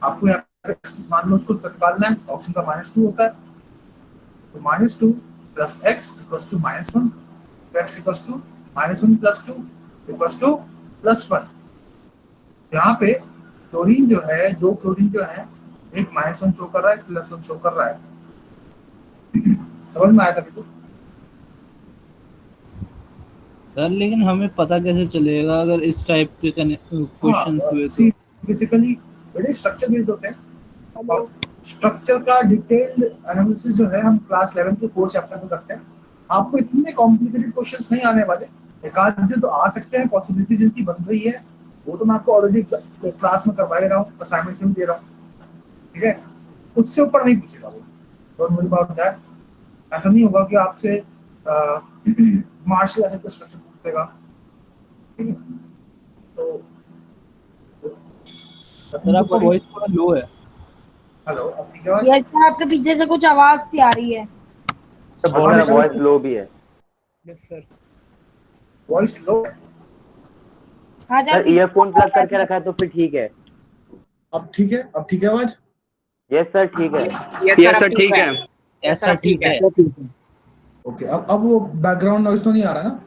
आपको यहाँ पे मान लो उसको निकालना है, ऑप्शन का -2 होता है, तो -2 plus x equals to -1, x equals to -1 plus 2 equals to +1। यहाँ पे क्लोरीन जो है, दो क्लोरीन जो है, एक -1 शो कर रहा है, एक +1 शो कर रहा है। समझ में आया सभी को? सर लेकिन हमें पता कैसे चलेगा अगर इस टाइप के क्वेश्चंस हाँ, हुए सी तो? बेसिकली बड़े स्ट्रक्चर बेस्ड होते हैं, और स्ट्रक्चर का डिटेल्ड एनालिसिस जो है हम क्लास 11 के 4 चैप्टर में करते हैं। आपको इतने कॉम्प्लिकेटेड क्वेश्चंस नहीं आने वाले, एक आध जो तो आ सकते हैं, पॉसिबिलिटी जिनकी बन रही है वो तो मैं आपको ऑलरेडी क्लास में करवा रहा हूँ, असाइनमेंट में दे रहा हूँ, ठीक है? उससे ऊपर नहीं पूछेगा वो, डोंट वरी अबाउट दैट। ऐसा नहीं होगा कि आपसे मार्शल ऐसे स्ट्रक्चर पूछ देगा, ठीक है? तो सर नथिंग टू आपका वरी। वॉइस थोड़ा लो है। हेलो, अब ठीक है आवाज? यस सर, आपके पीछे से कुछ आवाज सी आ रही है। तो अब बोल रहा वॉइस मेरा लो भी है। Yes sir. वॉइस लो है? हाँ जी, सर ईयरफोन प्लग करके रखा है तो फिर ठीक है। अब ठीक है? अब ठीक है आवाज? यस सर ठीक है। यस सर ठीक है। यस सर ऐसा अब ठीक ठीक है। है। ओके, अब वो बैकग्राउंड नॉइज तो नहीं आ रहा ना?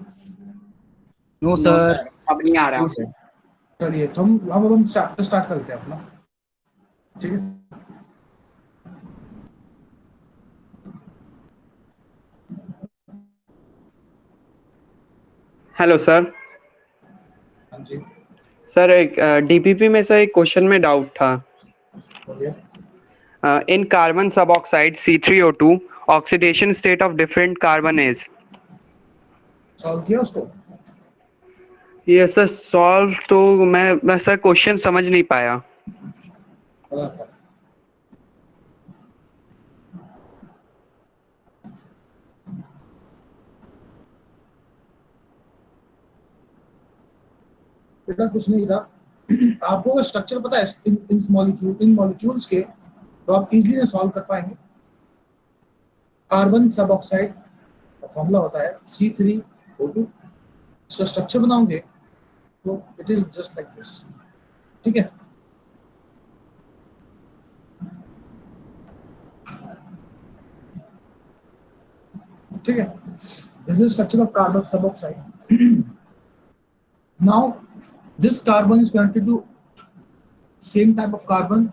No no sir. सर, अब नहीं आ रहा। ओके, चलिए तो हम चैप्टर स्टार्ट करते हैं अपना, ठीक है? Hello sir. हाँ जी, सर एक डीपीपी में सर एक क्वेश्चन में डाउट था। बोलिए। इन carbon sub oxide C3O2 oxidation state of different carbon is. Solve किया उसको? ये सर सॉल्व तो मैं सर क्वेश्चन समझ नहीं पाया। बेटा कुछ नहीं था। आपको स्ट्रक्चर पता है इन मॉलिक्यूल्स के, तो आप इजीली सॉल्व कर पाएंगे। कार्बन सब ऑक्साइड का फॉर्मूला होता है C3O2। इसका स्ट्रक्चर बनाओगे तो it is just like this, ठीक है? ठीक है, this is structure of carbon sub oxide. Now this carbon is connected to same type of carbon,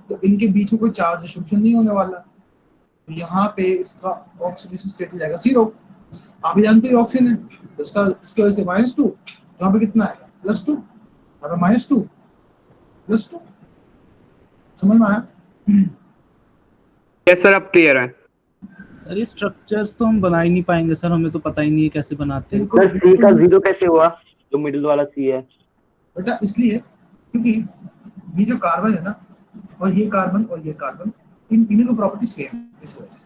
तो इनके बीच में कोई चार्ज डिस्ट्रीब्यूशन नहीं होने वाला, तो यहाँ पे इसका ऑक्सीडेशन स्टेट हो जाएगा 0। आप भी जानते हो ऑक्सीजन है, तो इसका इसकी वजह से -2, यहाँ पे कितना आएगा? +2, यहाँ पे -2 +2। समझ में आया? यस सर अब क्लियर है। सर ये स्ट्रक्चर्स तो हम बना ही नहीं पाएंगे सर, हमें तो पता ही नहीं है कैसे बनाते हैं। बिल्कुल सर सी का 0 कैसे हुआ जो मिडिल वाला सी है? बेटा इसलिए क्योंकि ये जो कार्बन है ना, और ये कार्बन और ये कार्बन, इन तीनों की प्रॉपर्टी सेम है, इस वजह से,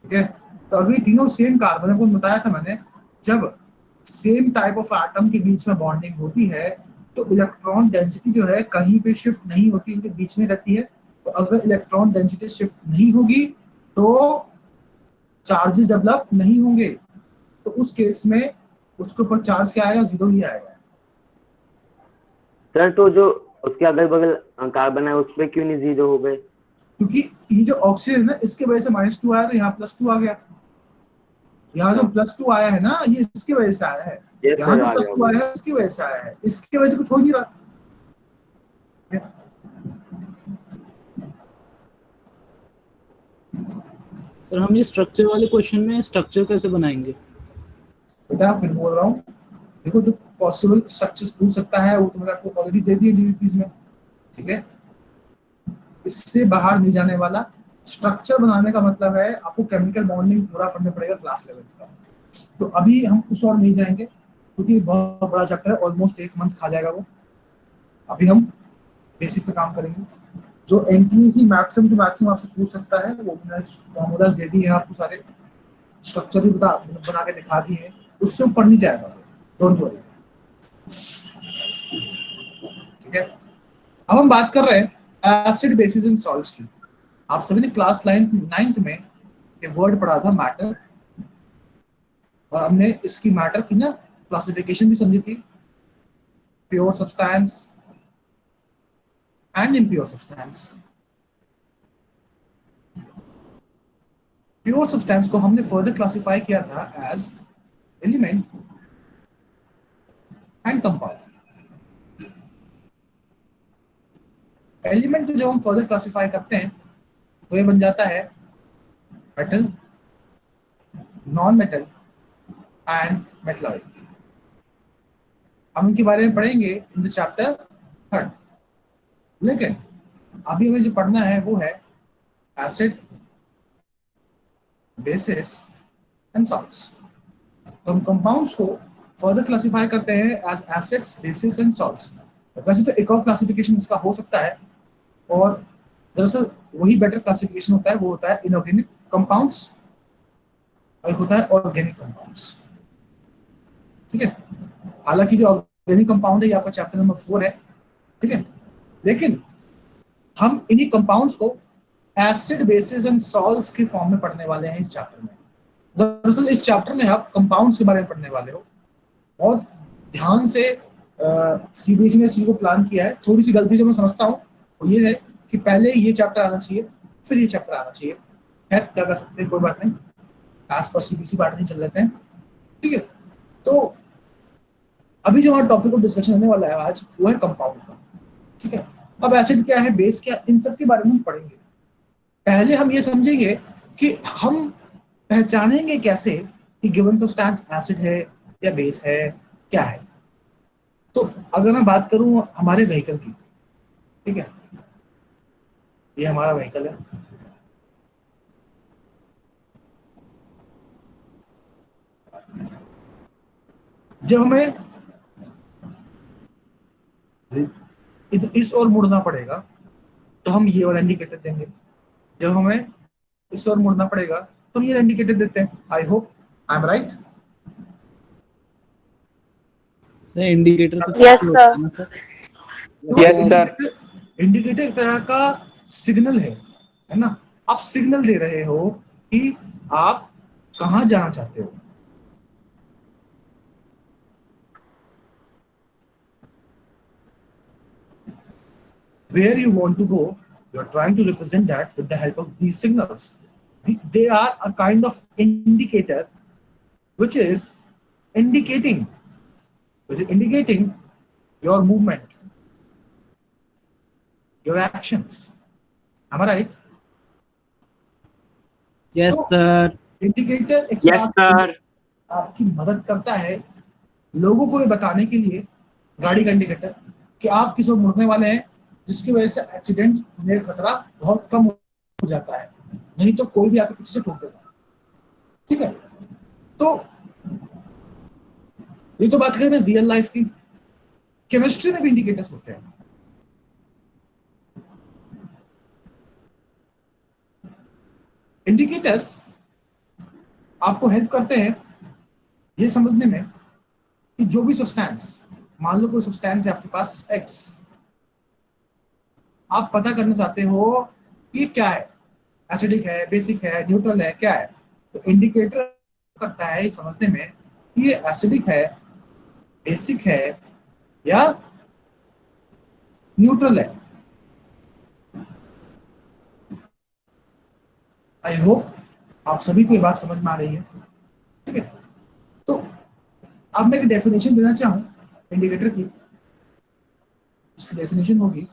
ठीक है? तो अभी तीनों सेम कार्बन है, को बताया था मैंने, जब सेम टाइप ऑफ एटम के बीच में बॉन्डिंग होती है तो इलेक्ट्रॉन डेंसिटी जो है कहीं पे शिफ्ट नहीं होती, इनके बीच में रहती है। तो अगर इलेक्ट्रॉन डेंसिटी शिफ्ट नहीं होगी तो चार्जेस डेवलप नहीं होंगे, तो उस केस में उसके ऊपर चार्ज क्या आएगा? 0 ही आएगा। सर तो जो उसके अगल बगल कार्बन है उस पे क्यों नहीं 0 हो गए? क्योंकि ये जो ऑक्सीजन है ना, इसके वजह से -2 आया, तो यहाँ +2 आ गया। यहाँ जो +2 आया है ना, ये इसकी वजह से आया है। यस यहाँ सर जो आ गया +2 आया है इसकी वजह से आया है, इसकी वजह से कुछ हो नहीं रहा। सर हम ये स्ट्रक्चर वाले क्वेश्चन में स्ट्रक्चर कैसे बनाएंगे? बेटा फिर बोल रहा हूँ, देखो जो पॉसिबल स्ट्रक्चर्स पूछ सकता है वो तो मैंने आपको ऑलरेडी दे दिए डीवीपीज में, ठीक है? इससे बाहर नहीं जाने वाला। स्ट्रक्चर बनाने का मतलब है आपको केमिकल बॉन्डिंग पूरा करना पड़ेगा क्लास 11 का। तो अभी हम उस और नहीं जाएंगे क्योंकि बहुत बड़ा चैप्टर है, ऑलमोस्ट 1 मंथ खा जाएगा वो। अभी हम बेसिक पे काम करेंगे। जो एनटीसी मैक्सिमम टू मैक्सिमम आपसे पूछ सकता है वो मैंने फॉर्मूलाज दे दिए हैं आपको, सारे स्ट्रक्चर भी बना के दिखा दिए हैं, उससे ऊपर नहीं जाएगा, डोंट वरी, ठीक है? अब हम बात कर रहे हैं एसिड बेसिस इन सॉल्ट्स की। आप सभी ने क्लास 9th में ये वर्ड पढ़ा था मैटर, और हमने इसकी मैटर की ना क्लासिफिकेशन भी समझी थी, pure substance, and impure substance. Pure substance को हमने फर्दर क्लासिफाई किया था as element and compound. Element को जब हम फर्दर क्लासिफाई करते हैं तो ये बन जाता है metal, non metal and metalloid. हम इनके बारे में पढ़ेंगे इन द चैप्टर 3, लेकिन अभी हमें जो पढ़ना है वो है एसिड, बेसिस एंड सॉल्ट्स। तो हम कंपाउंड्स को फर्दर क्लासिफाई करते हैं as acids, bases and salts. वैसे तो एक और क्लासिफिकेशन इसका हो सकता है, और दरअसल वही बेटर क्लासिफिकेशन होता है, वो होता है इनऑर्गेनिक कंपाउंड्स और एक होता है ऑर्गेनिक कंपाउंड्स। ठीक है, हालांकि जो ऑर्गेनिक कंपाउंड है ये आपका चैप्टर नंबर 4 है, ठीक है, लेकिन हम इन्हीं कंपाउंड्स को एसिड, बेसिस एंड सॉल्ट्स के फॉर्म में पढ़ने वाले हैं इस चैप्टर में। दरअसल इस चैप्टर में आप कंपाउंड्स के बारे में पढ़ने वाले हो। बहुत ध्यान से सीबीएसई ने इस चीज को प्लान किया है। थोड़ी सी गलती जो मैं समझता हूँ वो ये है कि पहले ये चैप्टर आना चाहिए फिर ये चैप्टर आना चाहिए। खैर क्या कर सकते हैं, कोई बात नहीं, आज पर सीबीएसई बात नहीं चल लेते हैं, ठीक है। तो अभी जो हमारा टॉपिक ऑफ डिस्कशन होने वाला है आज वो है कंपाउंड का, ठीक है। अब एसिड क्या है, बेस क्या, इन सब के बारे में हम पढ़ेंगे। पहले हम ये समझेंगे कि हम पहचानेंगे कैसे कि गिवन सब्सटेंस एसिड है या बेस है, क्या है। तो अगर मैं बात करूं हमारे व्हीकल की, ठीक है, ये हमारा व्हीकल है, जब हमें इस ओर मुड़ना पड़ेगा तो हम ये वाला इंडिकेटर देंगे, जब हमें इस ओर मुड़ना पड़ेगा तो हम ये इंडिकेटर देते हैं। I hope I am right. Sir indicator तो Yes, होता है sir. ना सर? Yes, sir. इंडिकेटर एक तरह का सिग्नल है ना। आप सिग्नल दे रहे हो कि आप कहां जाना चाहते हो। Where you want to go, you are trying to represent that with the help of these signals. They are a kind of indicator which is indicating your movement, your actions. Am I right? Yes, sir. Indicator एक Yes, sir. आपकी मदद करता है लोगों को ये बताने के लिए, गाड़ी का इंडिकेटर, कि आप किस ओर मुड़ने वाले हैं, जिसकी वजह से एक्सीडेंट होने का खतरा बहुत कम हो जाता है, नहीं तो कोई भी आपके पीछे से ठोक देगा। ठीक है, तो ये तो बात करें रियल लाइफ की। केमिस्ट्री में भी इंडिकेटर्स होते हैं। इंडिकेटर्स आपको हेल्प करते हैं ये समझने में कि जो भी सब्सटेंस, मान लो कोई सब्सटेंस है आपके पास X, आप पता करना चाहते हो कि क्या है, एसिडिक है, बेसिक है, न्यूट्रल है, क्या है, तो इंडिकेटर करता है ये समझने में कि ये एसिडिक है, बेसिक है या न्यूट्रल है। आई होप आप सभी को ये बात समझ में आ रही है, ठीक है। तो अब मैं एक डेफिनेशन देना चाहूं इंडिकेटर की। इसकी डेफिनेशन होगी,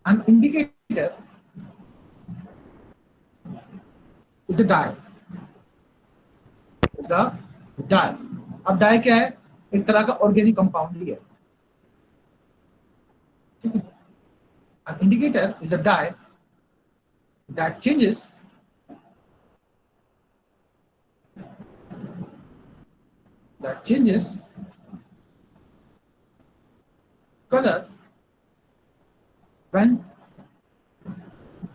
an indicator is a dial. is a dial. अब डाई क्या है, एक तरह का ऑर्गेनिक कंपाउंड ही है, ठीक है। An indicator is a die that changes color when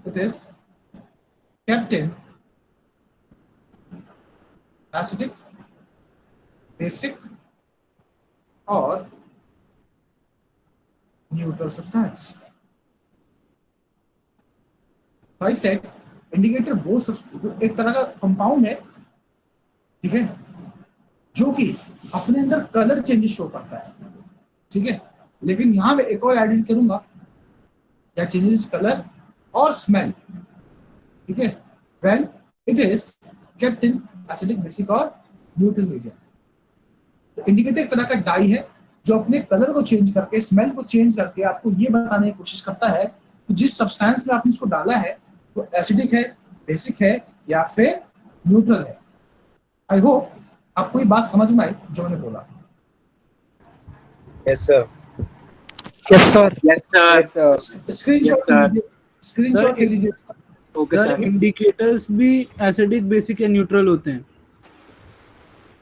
it is kept in acidic, basic or neutral substance. I said indicator वो एक तरह का कंपाउंड है, ठीक है, जो कि अपने अंदर कलर चेंजेस शो करता है, ठीक है। लेकिन यहां मैं एक और एडिट करूंगा, that changes color or smell. ठीक है, when it is kept in acidic, basic और neutral medium. तो इंडिकेटर एक तरह का डाई है जो अपने कलर को चेंज करके, स्मेल को चेंज करके आपको ये बताने की कोशिश करता है कि जिस सब्सटेंस में आपने इसको डाला है वो एसिडिक है, बेसिक है या फिर न्यूट्रल है. आई होप आपको ये बात समझ में आई जो मैंने बोला. Yes, sir. Yes, sir. Screenshot ले लीजिए. Okay, sir sir. इंडिकेटर्स भी एसिडिक, बेसिक या न्यूट्रल होते हैं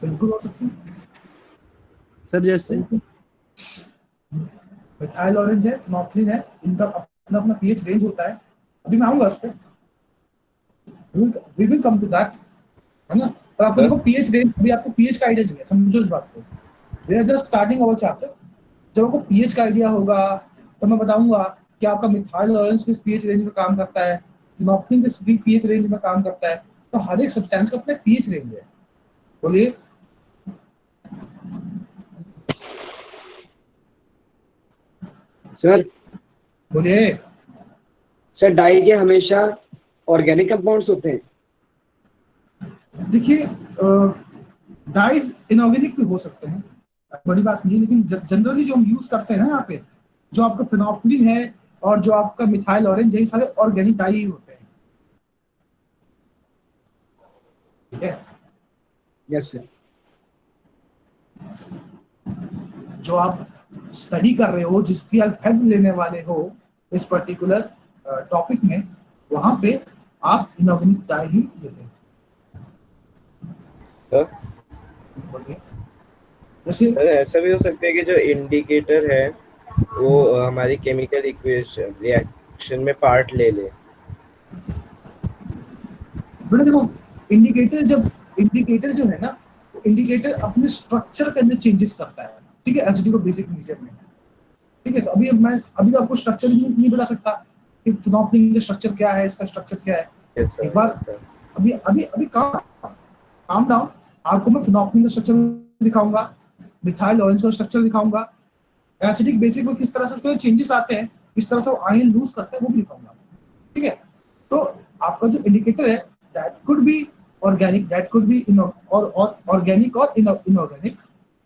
बिल्कुल हो सकती है. सर. जैसे मिथाइल ऑरेंज है, फिनोक्सिन है, इनका अपना अपना पीएच रेंज होता है. अभी मैं आऊंगा उस पे, we will come to that, है ना. पर आपको देखो पीएच रेंज, अभी आपको पीएच का आइडिया चाहिए, समझो इस बात को. We are just starting our chapter. जब आपको पीएच का आइडिया होगा तो मैं बताऊंगा कि आपका मिथाइल ऑरेंज किस पीएच रेंज में काम करता है, फिनोक्सिन किस पीएच रेंज में काम करता है. तो हर एक सब्सटेंस का अपना पीएच रेंज है. बोलिए. सर बोलिए. सर डाई के हमेशा ऑर्गेनिक कंपाउंड्स होते हैं. देखिए डाइज इनऑर्गेनिक भी हो सकते हैं, बड़ी बात नहीं है, लेकिन जनरली जो हम यूज करते हैं ना यहाँ पे, जो आपका फिनोक्सिन है और जो आपका मिथाइल ऑरेंज है, ये सारे ऑर्गेनिक डाई ही होते हैं. ठीक है. Yes sir. जो आप स्टडी कर रहे हो, जिसकी आप हेल्प लेने वाले हो इस पर्टिकुलर टॉपिक में, वहां पे आप इनऑर्गेनिक डाई ही लेते हैं. जैसे सर ऐसा भी हो सकता है कि जो इंडिकेटर है वो हमारी केमिकल इक्वेशन रिएक्शन में पार्ट ले ले. बेटा देखो, इंडिकेटर जो है ना, इंडिकेटर अपने स्ट्रक्चर के अंदर चेंजेस करता है. ठीक है, एसिडिक और बेसिक मीडियम में. ठीक है, तो अभी तो आपको स्ट्रक्चर नहीं बता सकता कि फिनोक्सिन का स्ट्रक्चर क्या है, इसका स्ट्रक्चर क्या है. Yes, sir. एक बार Yes, sir. अभी काम डाउन. आपको मैं फिनोक्सिन का स्ट्रक्चर दिखाऊंगा, मिथाइल ऑरेंज का स्ट्रक्चर दिखाऊंगा, एसिडिक बेसिक में किस तरह से उसके चेंजेस आते हैं, किस तरह से वो आयन लूज करते हैं, वो भी दिखाऊंगा. ठीक है. तो आपका जो इंडिकेटर है, that could be organic, that could be organic और इनऑर्गेनिक.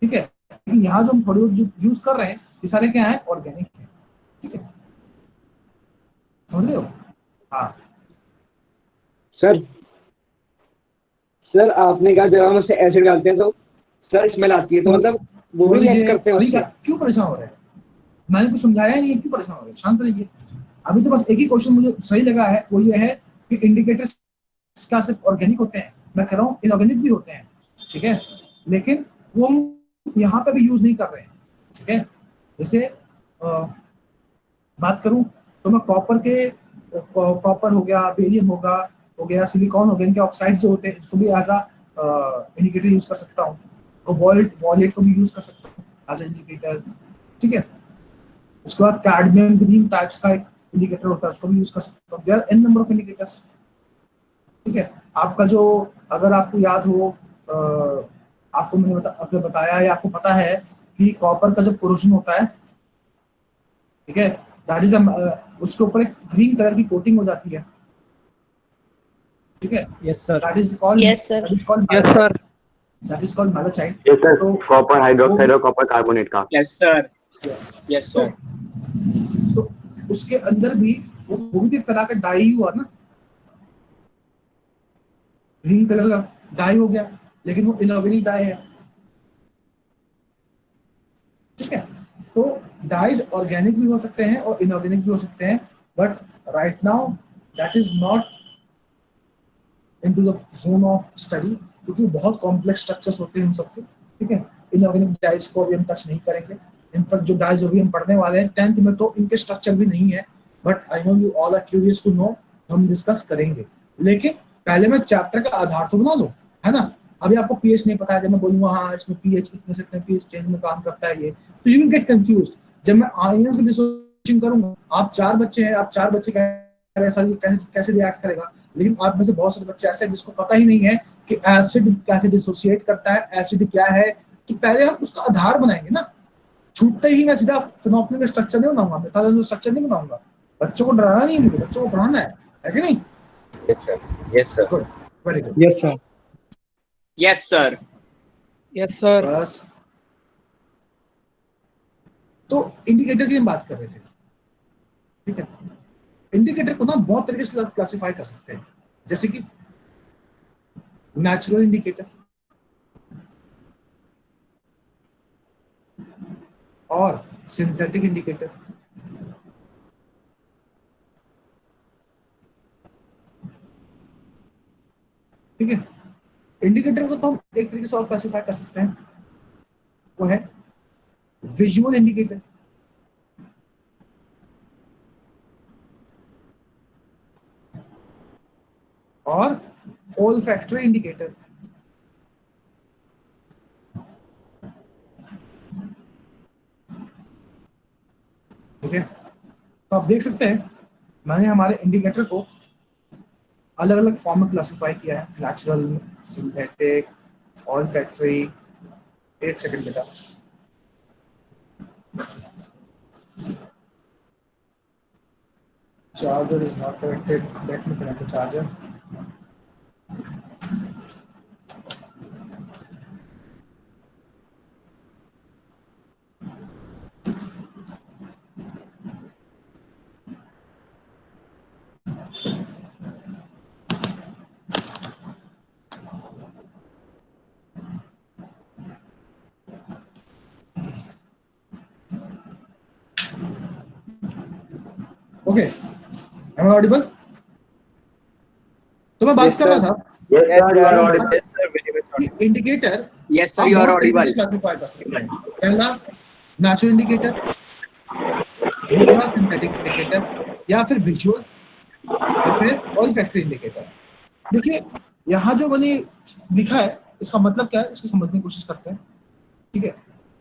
ठीक है, लेकिन यहाँ जो हम थोड़ी बहुत जो यूज कर रहे हैं ये सारे क्या है, ऑर्गेनिक है. ठीक है, समझ रहे हो. हाँ सर आपने कहा जब हम उससे एसिड डालते हैं तो सर स्मेल आती है, तो मतलब वो भी रिएक्ट करते हैं उससे. क्यों परेशान हो रहे हैं? मैंने कुछ समझाया नहीं है, क्यों परेशान हो रहे हैं? शांत रहिए. अभी तो बस एक ही क्वेश्चन मुझे सही लगा है, वो ये है कि इंडिकेटर्स क्या सिर्फ ऑर्गेनिक होते हैं? मैं कह रहा हूँ इनऑर्गेनिक भी होते हैं. ठीक है, लेकिन वो हम यहाँ पे भी यूज नहीं कर रहे हैं. ठीक है, जैसे बात करूं तो मैं कॉपर हो गया, बेरियम हो गया, सिलिकॉन हो गया, इनके ऑक्साइड्स जो होते हैं इसको भी एज अ इंडिकेटर यूज कर सकता हूँ. कोबाल्ट वॉलेट को भी यूज कर सकता हूँ एज इंडिकेटर. ठीक है, उसके बाद कैडमियम ग्रीन टाइप्स का एक इंडिकेटर होता है, उसको भी यूज कर सकता हूँ. There are an number of indicators. ठीक है, आपका जो, अगर आपको याद हो, आपको मैंने बताया या आपको पता है कि कॉपर का जब कोरोजन होता है, ठीक है, दैट इज उसके ऊपर एक ग्रीन कलर की कोटिंग हो जाती है. ठीक है, yes sir. That is called Yes, sir. That is called malachite. Yes, sir. तो कॉपर हाइड्रोक्साइड और कॉपर कार्बोनेट का. Yes sir. Yes, yes sir. तो उसके अंदर भी वो भी एक तरह का डाई हुआ ना, ग्रीन कलर का डाई हो गया, लेकिन वो इनऑर्गेनिक डाई है. ठीक है, तो डाइज ऑर्गेनिक भी हो सकते हैं और इनऑर्गेनिक भी हो सकते हैं, but right now that is not into the zone of study, क्योंकि बहुत कॉम्प्लेक्स स्ट्रक्चर्स होते हैं उन सबके. ठीक है, इनऑर्गेनिक डाइज को अभी हम टच नहीं करेंगे. इनफैक्ट जो डाइज अभी हम पढ़ने वाले हैं 10th में, तो इनके स्ट्रक्चर भी नहीं है, but I know you all are curious to know, हम डिस्कस करेंगे. लेकिन पहले मैं चैप्टर का आधार तो बना दूं, है ना. अभी आपको पीएच नहीं पता है, जब मैं बोलूंगा हाँ इसमें पीएच इतने से इतने पीएच चेंज में काम करता है ये, तो यू विल गेट कंफ्यूज्ड. जब मैं आयंस की डिसोसिएशन करूंगा, आप 4 बच्चे हैं, आप 4 बच्चे कैसे रिएक्ट करेगा, लेकिन आप में से बहुत सारे बच्चे ऐसे हैं जिसको पता ही नहीं है कि एसिड कैसे डिसोसिएट करता है, एसिड क्या है. तो पहले हम उसका आधार बनाएंगे ना. छूटते ही मैं सीधा फिनोक्सिन का स्ट्रक्चर नहीं बनाऊंगा, मिथाइल का स्ट्रक्चर नहीं बनाऊंगा. बच्चों को डराना नहीं है मुझे, बच्चों को पढ़ाना है कि नहीं? Yes sir, yes sir. Good, very good. Yes sir. Yes sir. Yes sir. बस, तो इंडिकेटर की हम बात कर रहे थे, ठीक है। इंडिकेटर को ना बहुत तरीके से क्लासिफाई कर सकते हैं, जैसे कि नेचुरल इंडिकेटर और सिंथेटिक इंडिकेटर। ठीक है, इंडिकेटर को तो हम एक तरीके से और क्लासिफाई कर सकते हैं, वो है विजुअल इंडिकेटर और ओल्फैक्टरी इंडिकेटर। ठीक है, तो आप देख सकते हैं मैंने हमारे इंडिकेटर को अलग अलग फॉर्म में क्लासिफाई किया है, नेचुरल, सिंथेटिक, ओल्फैक्टरी। एक सेकंड बेटा, charger is not connected, let me connect the charger. Okay, am I audible? तो मैं बात कर रहा था Yes, sir, you are audible. Yes sir, very much. Indicator yes sir, you are audible. Classify कर सकते हैं। पहला नेचुरल इंडिकेटर, दूसरा सिंथेटिक इंडिकेटर, या फिर विजुअल, या फिर ओल्फैक्टरी इंडिकेटर। देखिए यहाँ जो मैंने लिखा है इसका मतलब क्या है, इसको समझने की कोशिश करते हैं। ठीक है,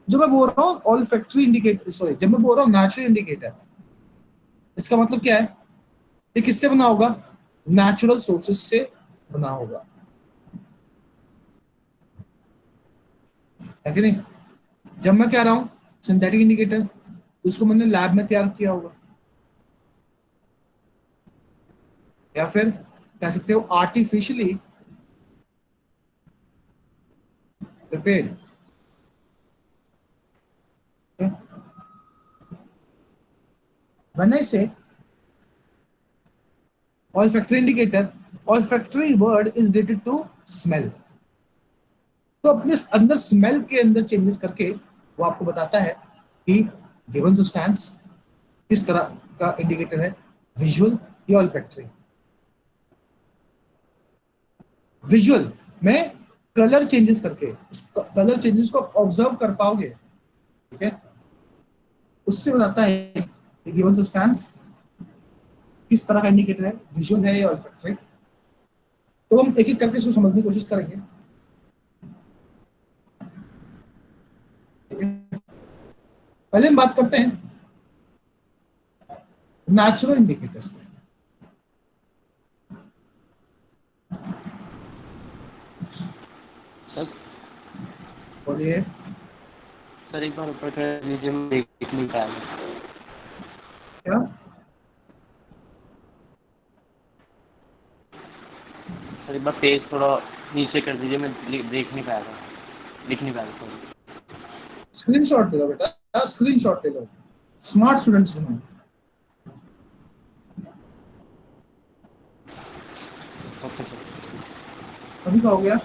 जो मैं बोल रहा हूँ ओल्फैक्टरी इंडिकेटर, सॉरी, जब मैं बोल रहा हूँ नेचुरल इंडिकेटर, इसका मतलब क्या है, ये किससे बना होगा? नेचुरल सोर्सेस से बना होगा, है कि नहीं? जब मैं कह रहा हूं सिंथेटिक इंडिकेटर, उसको मैंने लैब में तैयार किया होगा, या फिर कह सकते हो artificially prepared. When I say olfactory indicator, olfactory word is related to smell. तो अपने अंदर स्मेल के अंदर चेंजेस करके वो आपको बताता है कि गिवन सब्सटेंस किस तरह का इंडिकेटर है, विजुअल या ऑल्फैक्टरी। विजुअल में कलर चेंजेस करके, कलर चेंजेस को ऑब्जर्व कर पाओगे, ठीक है, उससे बताता है कि गिवन सब्सटेंस किस तरह का इंडिकेटर है, विजुअल है या ऑल्फैक्टरी। तो हम एक एक करके इसको समझने की कोशिश करेंगे। पहले हम बात करते हैं नेचुरल इंडिकेटर्स की। बोलिए सर, एक बार ऊपर कर लीजिए, मैं देख नहीं पाया। क्या? सर, एक बार पेज थोड़ा नीचे कर दीजिए, मैं देख नहीं पाया था, लिख नहीं पाया था। स्क्रीनशॉट ले लो बेटा, स्क्रीनशॉट ले लो, स्मार्ट स्टूडेंट्स बनो। Okay sir. अभी का हो गया?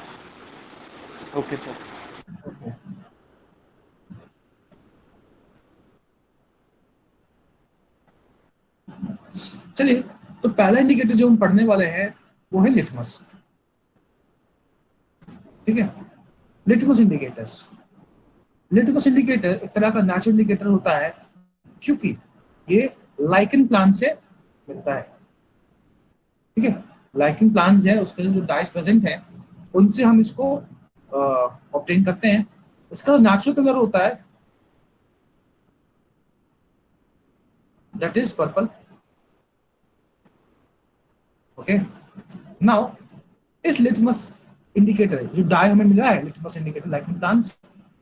Okay sir. ओके। चलिए, तो पहला इंडिकेटर जो हम पढ़ने वाले हैं वो है लिटमस। ठीक है, लिटमस इंडिकेटर्स। लिटमस इंडिकेटर एक तरह का नेचुरल इंडिकेटर होता है, क्योंकि ये लाइकन प्लांट से मिलता है। ठीक है, लाइकन प्लांट है, उसके जो डाइस प्रेजेंट है उनसे हम इसको ऑब्टेन करते हैं। इसका नेचुरल कलर होता है that is purple. Okay, now इस लिटमस इंडिकेटर जो डाई हमें मिला है, लिटमस इंडिकेटर लाइकन प्लांट्स,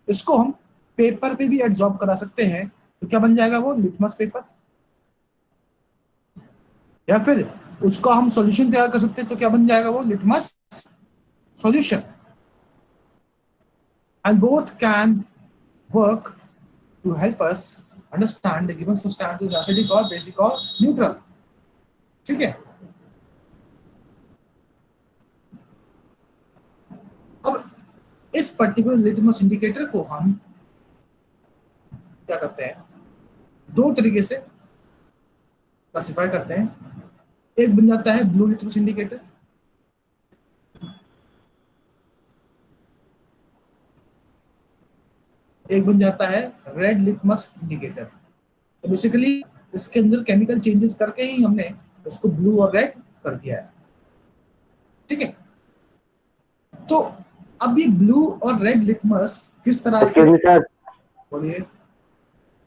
इसको हम पेपर पे भी एब्जॉर्ब करा सकते हैं। तो क्या बन जाएगा वो? Litmus paper. या फिर उसको हम सॉल्यूशन तैयार कर सकते हैं, तो क्या बन जाएगा वो litmus solution. And both can work to help us understand the given substance is acidic और बेसिक और न्यूट्रल। ठीक है, अब इस पर्टिकुलर लिटमस इंडिकेटर को हम क्या करते हैं, दो तरीके से क्लासिफाई करते हैं। एक बन जाता है ब्लू लिटमस इंडिकेटर, एक बन जाता है रेड लिटमस इंडिकेटर। तो बेसिकली इसके अंदर केमिकल चेंजेस करके ही हमने उसको ब्लू और रेड कर दिया है। ठीक है, तो अब ये ब्लू और रेड लिटमस किस तरह से, सर बोलिए।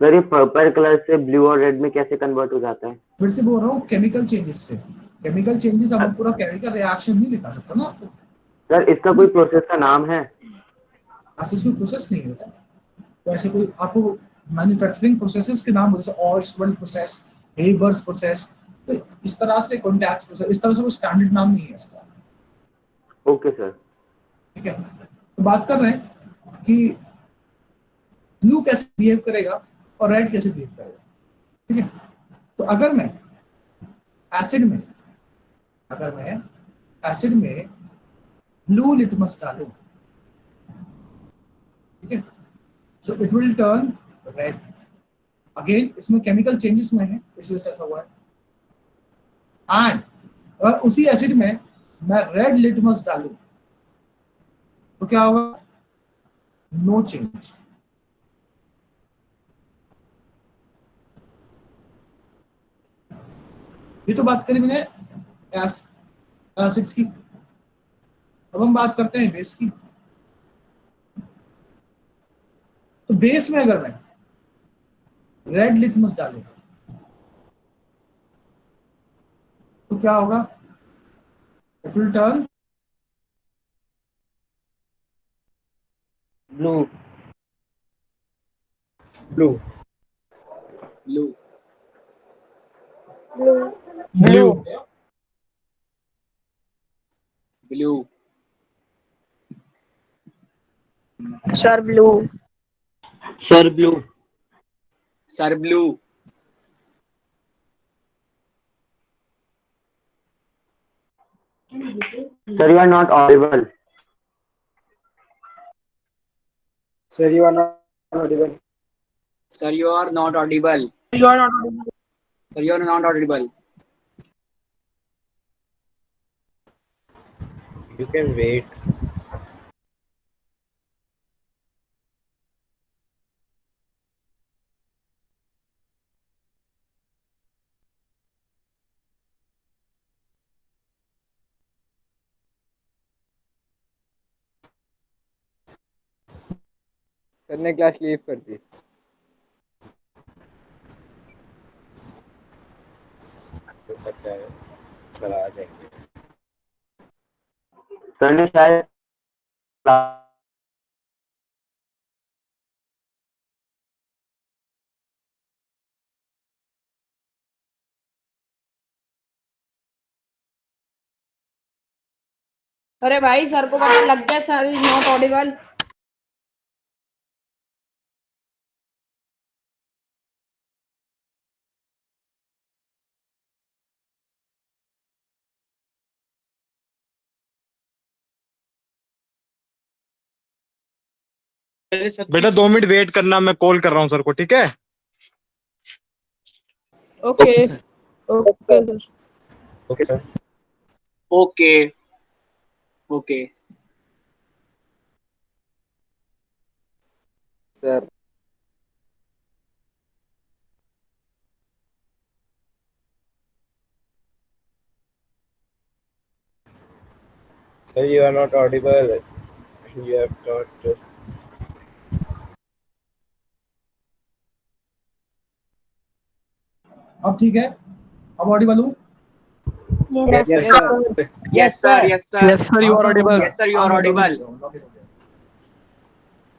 सर ये पर्पल कलर से ब्लू और रेड में कैसे कन्वर्ट हो जाता है? फिर से बोल रहा हूँ, केमिकल चेंजेस से। केमिकल चेंजेस, अब हम पूरा केमिकल रिएक्शन नहीं दिखा सकता ना आपको। सर इसका कोई प्रोसेस का नाम है? ऐसे कोई प्रोसेस नहीं होता, तो ऐसे कोई आपको मैन्युफैक्चरिंग प्रोसेसेस के नाम, जैसे ऑल्सवर्ड प्रोसेस, हेबर्स प्रोसेस, तो इस तरह से कॉन्टैक्ट प्रोसेस, इस तरह से कोई स्टैंडर्ड नाम नहीं है इसका। Okay sir. ठीक है, तो बात कर रहे हैं कि ब्लू कैसे बिहेव करेगा और रेड कैसे बिहेव करेगा। ठीक है, तो अगर मैं एसिड में ब्लू लिटमस डालूं, ठीक है, so it will turn red. Again इसमें केमिकल चेंजेस में है, इस वजह से ऐसा हुआ है। एंड उसी एसिड में मैं रेड लिटमस डालूं तो क्या होगा, नो चेंज। ये तो बात करी मैंने एसिड्स की। अब हम बात करते हैं बेस की। तो बेस में अगर मैं रेड लिटमस डालूंगा तो क्या होगा, it will turn blue blue blue blue blue sir blue sir blue sir blue sir you are not audible. Sir you are not audible. Sir you are not audible sir you are not audible you can wait. Sir ने class leave कर दी। पता है sir आ जाएंगे। Sir ने शायद अरे भाई सर को पता लग गया, सर इज नॉट ऑडिबल। बेटा 2 मिनट वेट करना, मैं कॉल कर रहा हूँ सर को, ठीक है? Okay okay sir. Okay sir. Okay okay sir Sir, you are not audible. You have got. अब ठीक है, अब ऑडिबल हूँ। yes sir yes sir Yes sir, you are audible. yes sir you are audible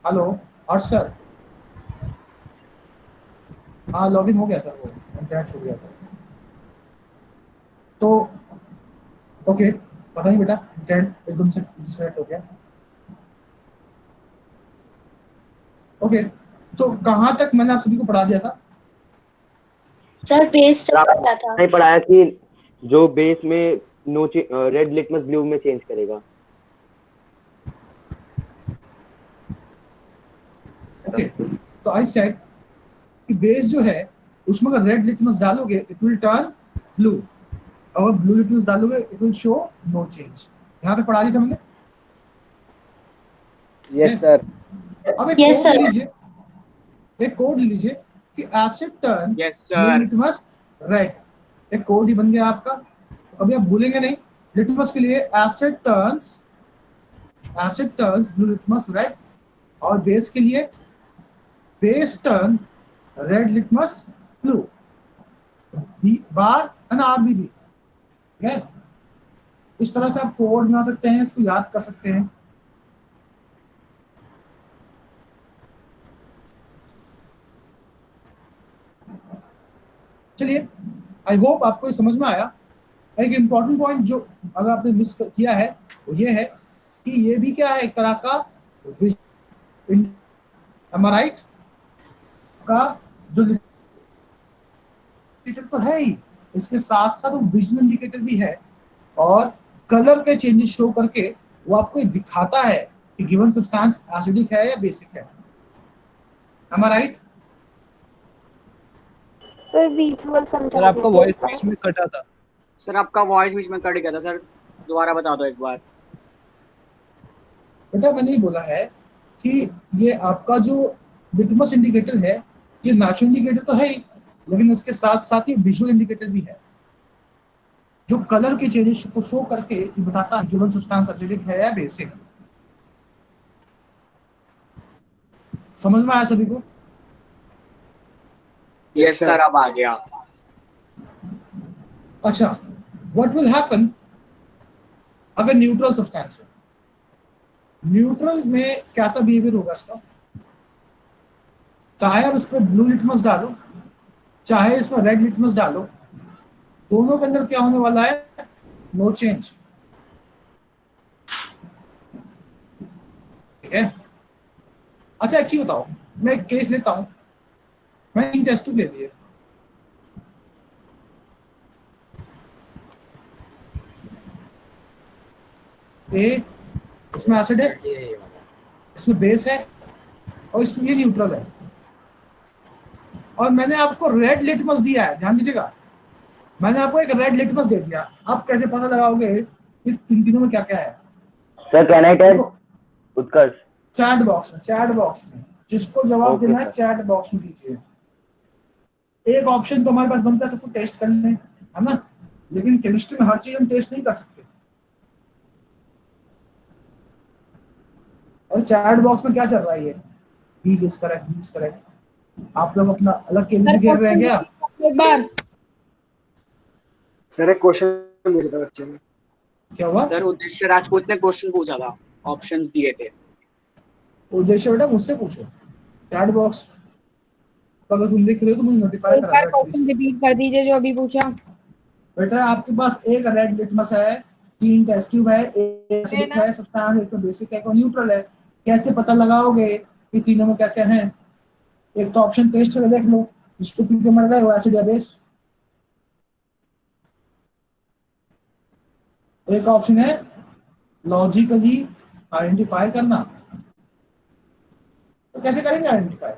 hello और sir, हाँ login हो गया sir, वो इंटरनेट छूट गया था। तो ओके, पता नहीं बेटा इंटेंट एकदम से डिस्कनेक्ट हो गया। ओके, तो कहाँ तक मैंने आप सभी को पढ़ा दिया था? सर पेज चल रहा था। नहीं पढ़ाया कि जो बेस में नो रेड लिटमस ब्लू में चेंज करेगा। ओके, तो आई सेड कि बेस जो है उसमें अगर रेड लिटमस डालोगे इट विल टर्न ब्लू, और ब्लू लिटमस डालोगे it will show no change. यहाँ तक पढ़ा दी था मैंने? Yes sir. अब एक Yes, कोड sir. लीजिए, एक कोड लीजिए कि asset turn Yes, blue sir. Litmus red. एक कोड ही बन गया आपका, अभी आप भूलेंगे नहीं। लिटमस के लिए asset turns blue litmus red, और बेस के लिए base turns red litmus blue, bar and RBB. ठीक है, इस तरह से आप कोड बना सकते हैं, इसको याद कर सकते हैं। चलिए, आई होप आपको ये समझ में आया। एक इम्पॉर्टेंट पॉइंट जो अगर आपने मिस किया है वो ये है कि ये भी क्या है, एक तरह का राइट का जो इंडिकेटर तो है ही, इसके साथ साथ वो विजुअल इंडिकेटर भी है, और कलर के चेंजेस शो करके वो आपको दिखाता है कि गिवन सब्सटेंस एसिडिक है या बेसिक है। एम आई राइट? सर विजुअल सर समझा आपका वॉइस बीच में कटा था। सर आपका वॉइस बीच में कट गया था सर, दोबारा बता दो एक बार। बेटा मैंने ये बोला है कि ये आपका जो लिटमस इंडिकेटर है ये नेचुरल इंडिकेटर तो है ही, लेकिन इसके साथ साथ ये विजुअल इंडिकेटर भी है जो कलर के चेंजेस को शो करके ये बताता है गिवन सब्सटेंस एसिडिक है या बेसिक। समझ में आया सभी को? यस सर, अब आ गया। अच्छा, व्हाट विल हैपन अगर न्यूट्रल सब्सटेंस हो? न्यूट्रल में कैसा बिहेवियर होगा इसका? चाहे आप इस पर ब्लू लिटमस डालो, चाहे इसमें रेड लिटमस डालो, दोनों के अंदर क्या होने वाला है? No change. ठीक है, अच्छा एक चीज बताओ, मैं एक केस लेता हूं। मैं इन टेस्ट ट्यूब ले लिए, ए इसमें एसिड है, इसमें बेस है, और इसमें ये न्यूट्रल है, और मैंने आपको रेड लिटमस दिया है। ध्यान दीजिएगा, मैंने आपको एक रेड लिटमस दे दिया। आप कैसे पता लगाओगे कि इन तीनों में क्या क्या है? Sir can I test Utkarsh? Chat box में जिसको जवाब Okay, देना है sir. चैट बॉक्स में दीजिए। एक ऑप्शन तो हमारे पास बनता है सबको टेस्ट करने, है ना, लेकिन केमिस्ट्री में हर चीज हम टेस्ट नहीं कर सकते। और चैट बॉक्स में क्या चल रहा है? ये बी इज करेक्ट। आप लोग अपना अलग केमिस्ट्री खेल रहे हैं क्या? एक बार सर एक क्वेश्चन पूछा था बच्चे ने। क्या हुआ? सर उद्देश्य राजपूत ने क्वेश्चन पूछा था, ऑप्शंस दिए थे। उद्देश्य बेटा मुझसे पूछो, चैट बॉक्स अगर तुम लिख रहे हो तो मुझे नोटिफाई एक करा बार दो क्वेश्चन एटलीस्ट। रिपीट कर दीजिए जो अभी पूछा। बेटा आपके पास एक रेड लिटमस है, 3 टेस्ट ट्यूब है, एक एसिडिक है सब्सटेंस, एक बेसिक है, एक न्यूट्रल है। कैसे पता लगाओगे कि तीनों में क्या क्या है? एक तो ऑप्शन टेस्ट करके देख लो, जिसको पी के मर गए वो एसिड या बेस। एक ऑप्शन है लॉजिकली आइडेंटिफाई करना। तो कैसे करेंगे आइडेंटिफाई?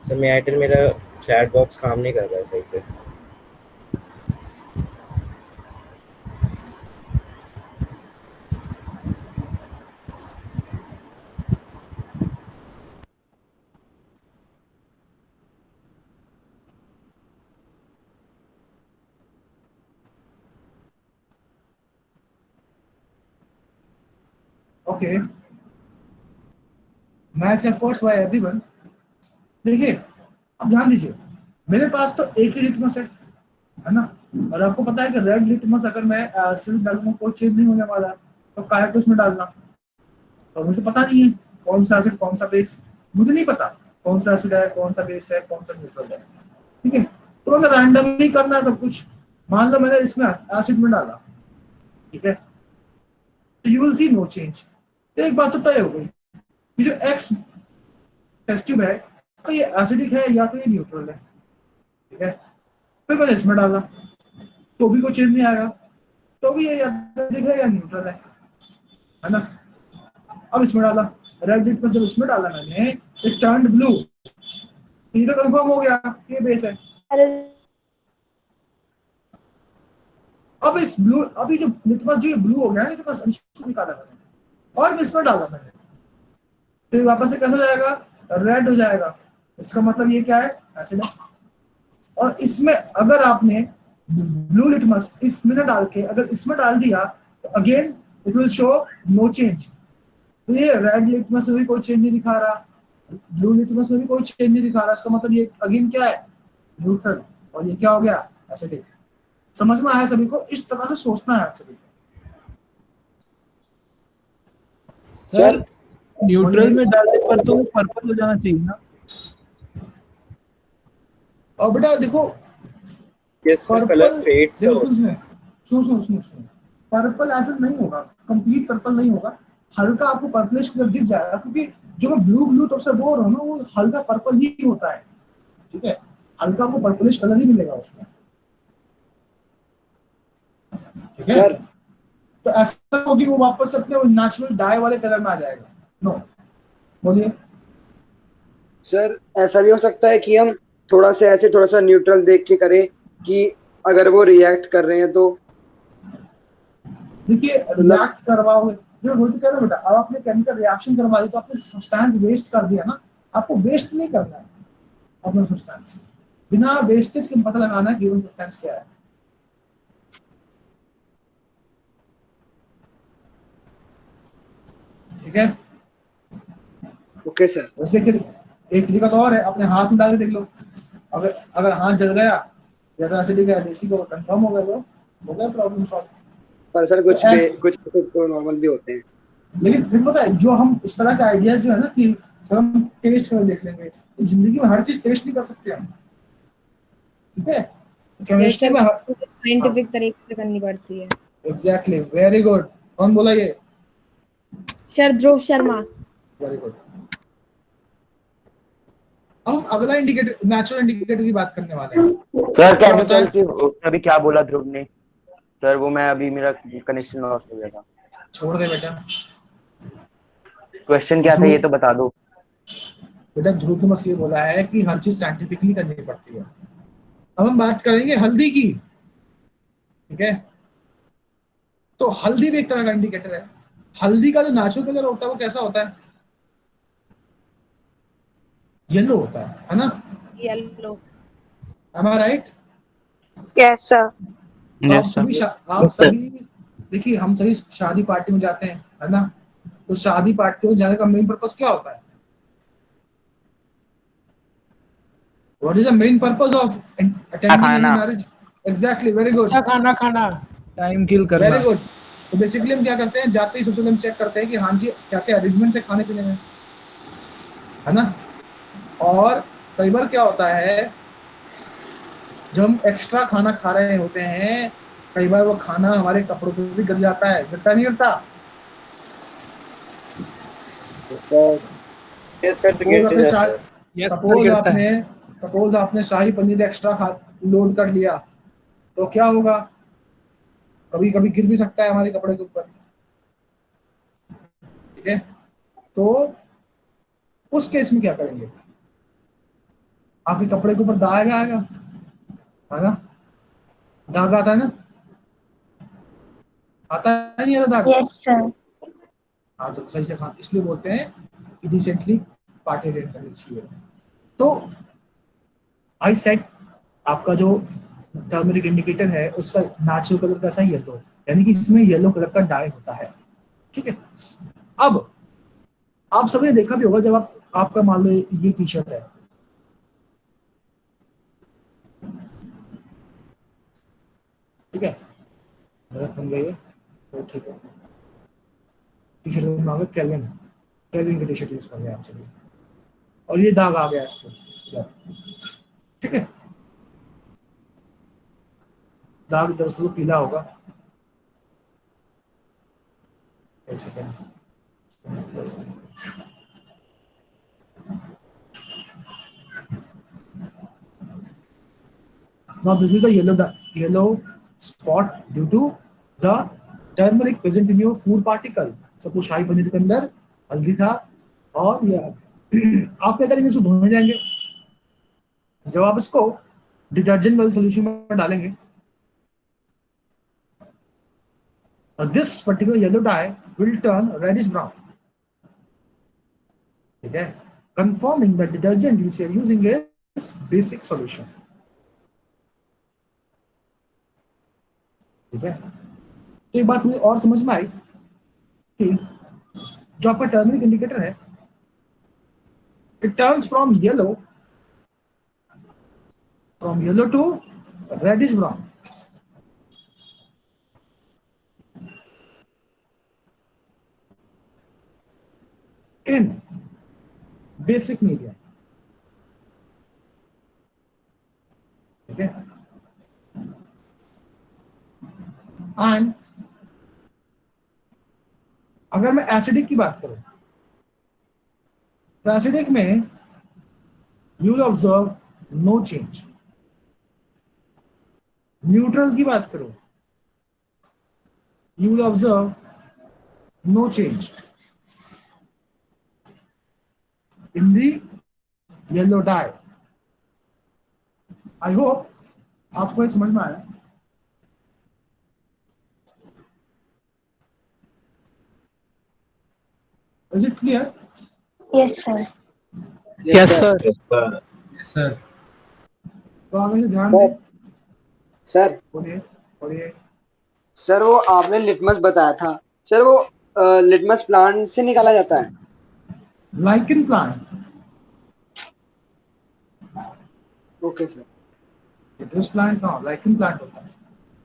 सर मैं एयरटेल, मेरा चैट बॉक्स काम नहीं कर रहा है सही से। Okay, nice efforts bye everyone. देखिए अब ध्यान दीजिए, मेरे पास तो एक ही लिटमस है ना, और आपको पता है कि रेड लिटमस अगर मैं एसिड डालूंगा कोई चेंज नहीं होने वाला, तो काहे को इसमें डालना? और मुझे पता नहीं है कौन सा एसिड कौन सा बेस, मुझे नहीं पता कौन सा एसिड है कौन सा बेस है कौन सा न्यूट्रल है, ठीक है। तो अगर रैंडमली करना है सब कुछ, मान लो मैंने इसमें एसिड में डाला, ठीक है, तो you will see no change. तो एक बात तो तय हो गई कि जो एक्स टेस्ट ट्यूब है तो ये एसिडिक है या तो ये न्यूट्रल है, ठीक है। फिर मैंने इसमें डाला तो भी कोई चेंज नहीं आएगा, तो भी ये एसिडिक है या न्यूट्रल है ना। अब इसमें डाला रेड लिटमस, जब इसमें डाला मैंने इट टर्न्ड ब्लू, तो ये तो कंफर्म हो गया ये बेस है। अब इस ब्लू, अभी जो लिटमस जो ये ब्लू हो गया है, लिटमस इसको निकाला मैंने और इसमें डाला मैंने, तो ये वापस से कैसा हो जाएगा, रेड हो जाएगा। इसका मतलब ये क्या है, एसिड है। और इसमें अगर आपने ब्लू लिटमस इसमें डाल के अगर इसमें डाल दिया तो again it will show no change. तो ये रेड लिटमस में भी कोई चेंज नहीं दिखा रहा, ब्लू लिटमस में भी कोई चेंज नहीं दिखा रहा, इसका मतलब ये अगेन क्या है, न्यूट्रल। और ये क्या हो गया, एसिडिक। समझ में आया सभी को? इस तरह से सोचना है सभी को। सर न्यूट्रल में डालने पर तो पर्पल हो जाना चाहिए ना। और बेटा देखो कलर फेड से सुन पर्पल ऐसा नहीं होगा, कंप्लीट पर्पल नहीं होगा, हल्का आपको पर्पलिश कलर दिख जाएगा, क्योंकि जो मैं ब्लू ब्लू तब से बोल रहा हूँ ना वो हल्का पर्पल ही होता है, ठीक है। हल्का आपको पर्पलिश कलर ही मिलेगा उसमें, ठीक है। तो ऐसा होगी वो वापस अपने नेचुरल डाई वाले कलर में आ जाएगा। नो बोलिए सर। ऐसा भी हो सकता है कि हम थोड़ा सा ऐसे थोड़ा सा न्यूट्रल देख के करें कि अगर वो रिएक्ट कर रहे हैं तो, देखिए रिएक्ट करवाओगे जो बोलते कह रहे बेटा, अब आपने केमिकल रिएक्शन करवा दी तो आपने सब्सटेंस वेस्ट कर दिया ना। आपको वेस्ट नहीं करना है अपना सब्सटेंस, बिना वेस्टेज के पता लगाना है गिवन सब्सटेंस क्या है, ठीक है। Okay sir. वैसे एक तरीका तो और है, अपने हाथ में डाल के देख लो, अगर हाथ जल गया या तो एसिडिक है देसी को कंफर्म हो गया, तो हो गया प्रॉब्लम सॉल्व। पर सर कुछ तो नॉर्मल भी होते हैं। लेकिन फिर पता है जो हम इस तरह के आइडियाज जो है ना कि सर हम टेस्ट कर देख लेंगे, तो जिंदगी में हर चीज टेस्ट नहीं कर सकते हम, ठीक है। केमिस्ट्री में साइंटिफिक तरीके से करनी पड़ती है। Exactly, very good. कौन बोला ये? Sir Dhruv Sharma. Very good. अब अगला इंडिकेटर, नेचुरल इंडिकेटर की बात करने वाले हैं। सर केमिकल की अभी क्या बोला ध्रुव ने? सर वो मैं अभी मेरा कनेक्शन लॉस हो गया था। छोड़ दे बेटा, क्वेश्चन क्या था ये तो बता दो बेटा। ध्रुव ने बस ये बोला है कि हर चीज साइंटिफिकली करनी पड़ती है। अब हम बात करेंगे हल्दी की, ठीक है। तो हल्दी भी एक तरह का इंडिकेटर है। हल्दी का जो नेचुरल कलर होता है वो कैसा होता है? येलो होता है ना? Yellow. Am I right? Yes sir. आप सभी देखिए, हम सभी शादी पार्टी में जाते हैं, है ना? तो शादी पार्टी में जाने का मेन पर्पस क्या होता है? What is the main purpose of attending any marriage? Exactly, very good. अच्छा खाना खाना, टाइम किल करना। Very good. तो बेसिकली हम क्या करते हैं, जाते ही सबसे पहले हम चेक करते हैं कि हाँ जी क्या क्या अरेंजमेंट है खाने पीने में, है ना। और कई बार क्या होता है, जब हम एक्स्ट्रा खाना खा रहे होते हैं, कई बार वो खाना हमारे कपड़ों पे भी गिर जाता है, गिरता नहीं गिरता? सपोज आपने शाही पनीर एक्स्ट्रा लोड कर लिया तो क्या होगा, कभी कभी गिर भी सकता है हमारे कपड़े के ऊपर, ठीक है। तो उस केस में क्या करेंगे? आपके कपड़े के ऊपर दाग आएगा, है ना? दाग आता है ना? आता है नहीं आता दाग? Yes sir. हाँ, तो सही से खा, इसलिए बोलते हैं कि डिसेंटली पार्टी अटेंड करनी चाहिए। तो आई सेट आपका जो टर्मरिक इंडिकेटर है उसका नेचुरल कलर कैसा है? येलो, यानी कि इसमें येलो कलर का डाई होता है, ठीक है। अब आप सबने देखा भी होगा, जब आपका मान लो ये टी शर्ट है, ठीक है, गलत बन गई है तो ठीक है, टी शर्ट का नाम है केल्विन, केल्विन की टी शर्ट यूज कर रहे हैं आप सभी, और ये दाग आ गया इस पर, ठीक है, दाग दरअसल पीला होगा। एक second, now this is the yellow spot due to the turmeric present in your food particle। Suppose shahi paneer के अंदर हल्दी था, और ये आप क्या करेंगे, इसको धोने जाएंगे, जब आप इसको डिटर्जेंट वाले सोल्यूशन में डालेंगे, this particular yellow dye will turn reddish brown, ठीक है, confirming the detergent which you are using is basic solution, ठीक है। तो एक बात मुझे और समझ में आई कि जो आपका टर्मरिक इंडिकेटर है, it turns from yellow to reddish brown, in basic media, ठीक है। एंड अगर मैं एसिडिक की बात करूं, तो एसिडिक में you will observe no change. Neutral की बात करूं, you will observe no change in the yellow dye. I hope आपको ये समझ में आया। Is it clear? Yes, sir. Yes, sir. Yes, sir. तो आगे से ध्यान दें। सर बोलिए। सर वो आपने लिटमस बताया था सर, वो लिटमस प्लांट से निकाला जाता है? Lichen plant. Okay sir. Litmus plant का लाइकन प्लांट होता है,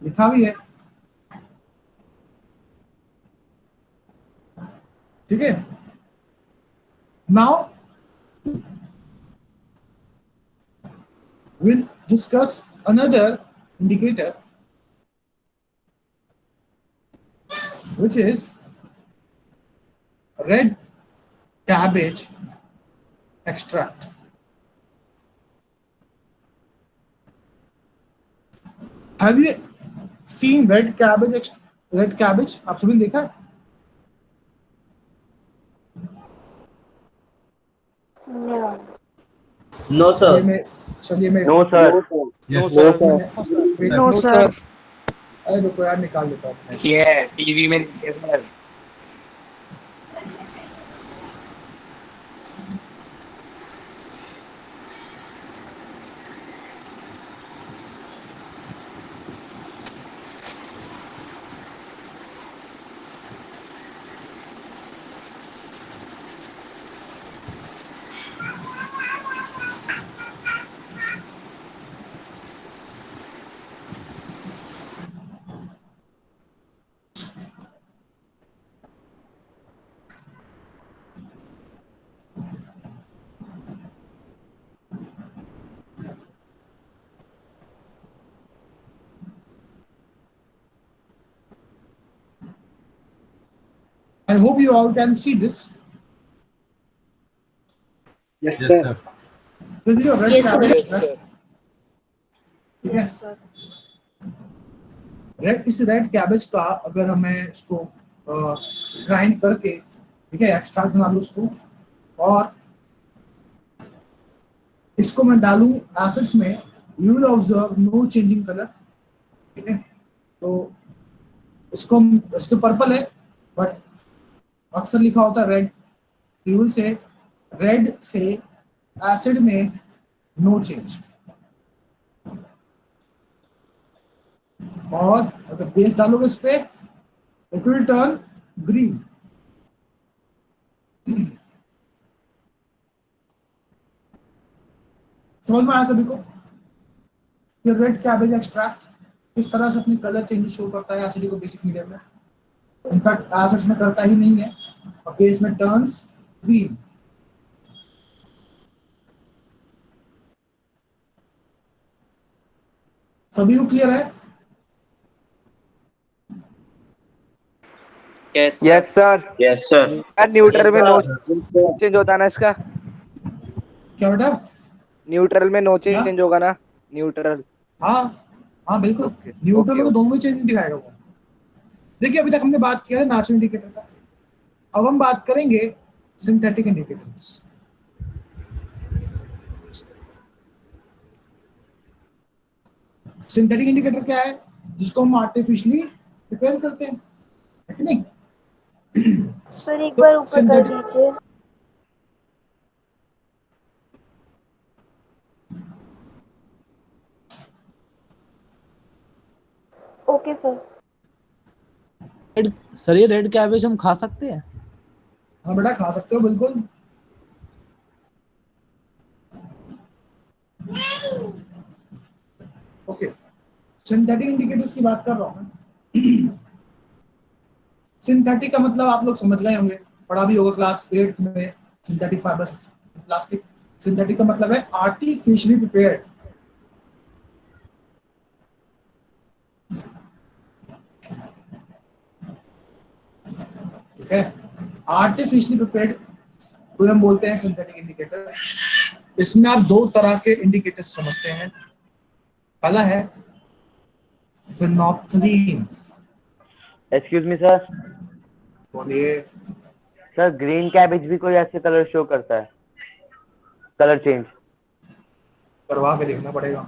लिखा भी है, ठीक है। Now we'll discuss another indicator which is red cabbage extract। Have you seen red cabbage? आप सभी ने देखा? No sir. चलिए मैं no sir. Yes, No, sir. No, sir. अरे रुको यार, निकाल लेता हूँ। ये टीवी में sir. I hope you all can see this. Yes, sir. This is your red Yes, sir. cabbage, Yes, sir. ठीक है। इस रेड कैबेज का अगर हमें इसको ग्राइंड करके, ठीक है, एक्सट्रैक्ट बना लूं उसको, और इसको मैं डालूं एसिड्स में, you will observe no changing colour, ठीक है। तो इसको पर्पल है, बट अक्सर लिखा होता है red, you will say red से एसिड में नो चेंज, और अगर बेस डालोगे इस पे, इट विल टर्न ग्रीन। समझ में आया सभी को कि रेड कैबेज एक्सट्रैक्ट किस तरह से अपनी कलर चेंज शो करता है एसिड को बेसिक मीडियम में? इनफैक्ट एसिड्स में करता ही नहीं है, और बेस में टर्न्स ग्रीन। सभी को क्लियर है? Yes sir. Yes sir. यार न्यूट्रल में नो चेंज होता है ना इसका? क्या बेटा? न्यूट्रल में नो क्या? चेंज होगा ना? न्यूट्रल। हाँ हाँ बिल्कुल। ओके न्यूट्रल में ओके तो दोनों ही चेंज नहीं दिखाएगा वो। देखिए अभी तक हमने बात किया है नेचुरल इंडिकेटर का, अब हम बात करेंगे सिंथेटिक इंडिकेटर्स। सिंथेटिक इंडिकेटर क्या है? जिसको हम आर्टिफिशियली प्रिपेयर करते हैं, है कि नहीं? सर एक तो बार ऊपर कर सिंथेटिक दीजिए। Okay sir. सर ये रेड कैबेज हम खा सकते हैं? हाँ बेटा खा सकते हो बिल्कुल। ओके, सिंथेटिक इंडिकेटर्स की बात कर रहा हूँ मैं। सिंथेटिक का मतलब आप लोग समझ गए होंगे, पढ़ा भी होगा क्लास 8 में, सिंथेटिक फाइबर्स प्लास्टिक। सिंथेटिक का मतलब है आर्टिफिशियली प्रिपेयर्ड। ठीक है, आर्टिफिशियली प्रिपेयर्ड को हम बोलते हैं सिंथेटिक इंडिकेटर। इसमें आप दो तरह के इंडिकेटर्स समझते हैं। पहला है फिनोप्थलीन। Excuse me sir. बोलिए। सर ग्रीन कैबेज भी कोई ऐसे कलर शो करता है, कलर चेंज? करवा के देखना पड़ेगा,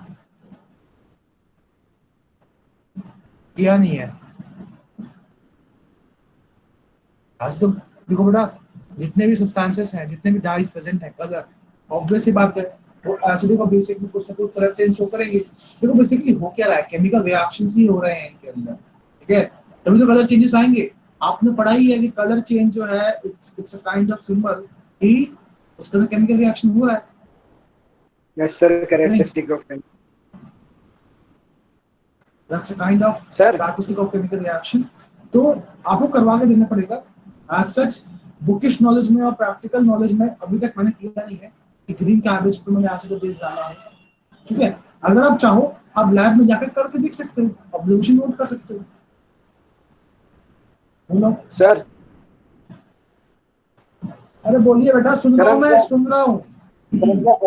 किया नहीं है आज तो। देखो बेटा, जितने भी सब्सटेंसेस हैं, जितने भी डाइज प्रेजेंट है, कलर, ऑब्वियस सी बात है वो एसिड का बेसिक में कुछ ना कुछ कलर चेंज शो करेंगे। देखो बेसिकली हो क्या रहा है, केमिकल रिएक्शंस ही हो रहे हैं इनके अंदर, ठीक है, तभी तो कलर चेंजेस आएंगे। आपने पढ़ा ही है कि कलर चेंज जो है it's a kind of symbol कि उसके अंदर केमिकल रिएक्शन हो रहा है। Yes sir, characteristic of that's a kind of sir. Characteristic of chemical reaction. तो आपको करवा के देना पड़ेगा। एज सच बुकिश नॉलेज में और प्रैक्टिकल नॉलेज में अभी तक मैंने किया नहीं है कि ग्रीन कैबेज पे मैंने एसिड बेस डाला है, ठीक है। अगर आप चाहो आप लैब में जाकर करके देख सकते हो, ऑब्जर्वेशन नोट कर सकते हो। बोलो सर। अरे बोलिए बेटा, सुन रहा हूँ, मैं सुन रहा हूँ।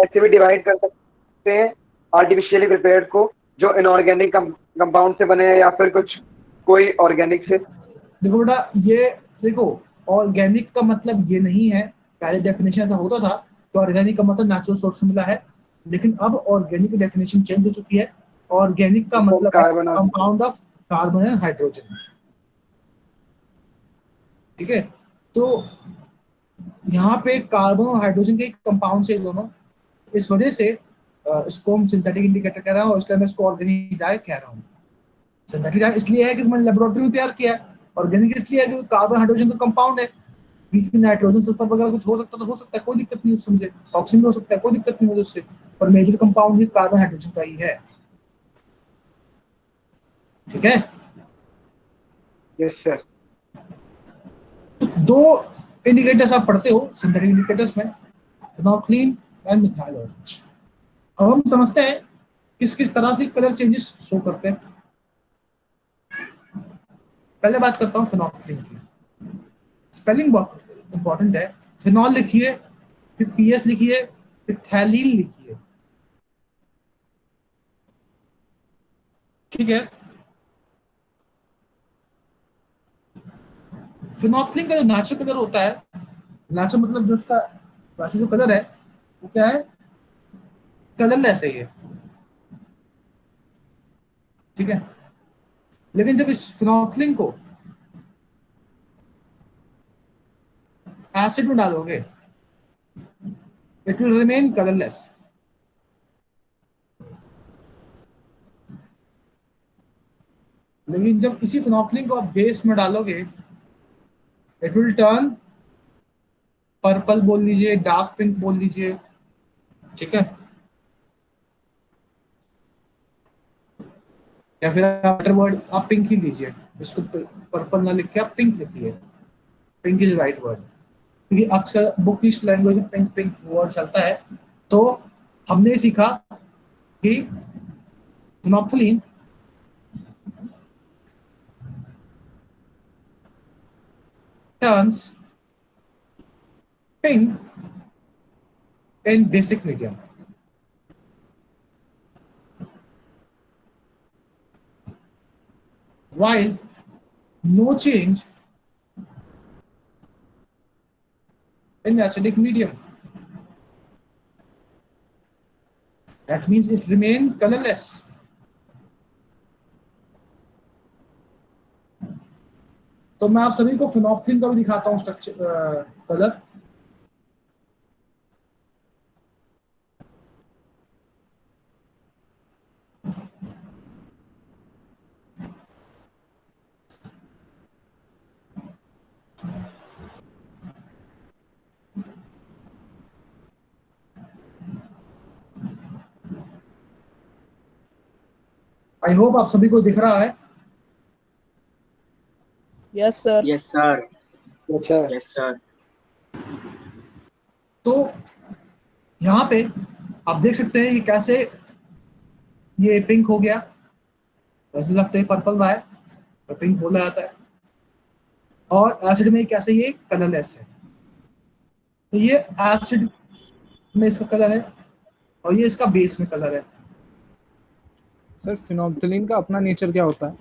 ऐसे भी डिवाइड कर सकते हैं आर्टिफिशियली प्रिपेयर्ड को, जो इनऑर्गेनिक कंपाउंड से बने हैं या फिर कुछ कोई ऑर्गेनिक से। देखो बेटा, ये देखो ऑर्गेनिक का मतलब ये नहीं है, पहले डेफिनेशन ऐसा होता था कि ऑर्गेनिक का मतलब नेचुरल सोर्स से मिला है, लेकिन अब ऑर्गेनिक की डेफिनेशन चेंज हो चुकी है। ऑर्गेनिक का मतलब compound of carbon and hydrogen, ठीक है। तो यहाँ पे कार्बन और हाइड्रोजन के कंपाउंड से दोनों, इस वजह से इसको हम सिंथेटिक इंडिकेटर कह रहा हूँ, इसलिए मैं इसको ऑर्गेनिक डाई कह रहा हूँ। सिंथेटिक डाई इसलिए है कि मैंने लेबोरेटरी में तैयार किया है, ऑर्गेनिक इसलिए है कि कार्बन हाइड्रोजन का कंपाउंड है, बीच में नाइट्रोजन सल्फर वगैरह कुछ हो सकता है तो हो सकता है, कोई दिक्कत नहीं समझे, ऑक्सीजन भी हो सकता है, कोई दिक्कत नहीं होगी उससे, पर मेजर कंपाउंड ही कार्बन हाइड्रोजन का ही है, ठीक है। Yes sir. दो इंडिकेटर्स आप पढ़ते हो सिंथेटिक इंडिकेटर्स में, फिनोल्फिन एंड मिथाइल ऑरेंज। अब हम समझते हैं किस किस तरह से कलर चेंजेस शो करते हैं। पहले बात करता हूं फिनोल्फिन की। स्पेलिंग बहुत इंपॉर्टेंट है। फिनॉल लिखिए, फिर पीएस लिखिए, फिर थैलीन लिखिए, ठीक है। फिनोल्फिन का जो नेचुरल कलर होता है, नेचुरल मतलब जो उसका वैसे जो कलर है वो क्या है, कलरलेस है ये, ठीक है। लेकिन जब इस फिनोल्फिन को एसिड में डालोगे, इट विल रिमेन कलरलेस। लेकिन जब इसी फिनोल्फिन को आप बेस में डालोगे, इट विल टर्न पर्पल बोल लीजिए, डार्क पिंक बोल लीजिए, ठीक है। या फिर आफ्टर वर्ड आप पिंक ही लीजिए, इसको पर्पल ना लिख के आप पिंक लिखिए, पिंक इज राइट वर्ड। क्योंकि अक्सर बुकिश लैंग्वेज में पिंक पिंक वर्ड चलता है, तो हमने सीखा कि phenolphthalein turns pink in basic medium. While no change in acidic medium. That means it remains colorless. तो मैं आप सभी को फिनोप्थिलीन का भी दिखाता हूँ स्ट्रक्चर कलर। आई होप आप सभी को दिख रहा है। Yes, sir. Yes sir. अच्छा, यस सर। तो यहाँ पे आप देख सकते हैं ये कैसे ये पिंक हो गया, वैसे लगता है पर्पल रहा है तो पिंक बोला जाता है, और एसिड में कैसे ये कलरलेस है। तो ये एसिड में इसका कलर है और ये इसका बेस में कलर है। सर फिनोप्थिलीन का अपना नेचर क्या होता है?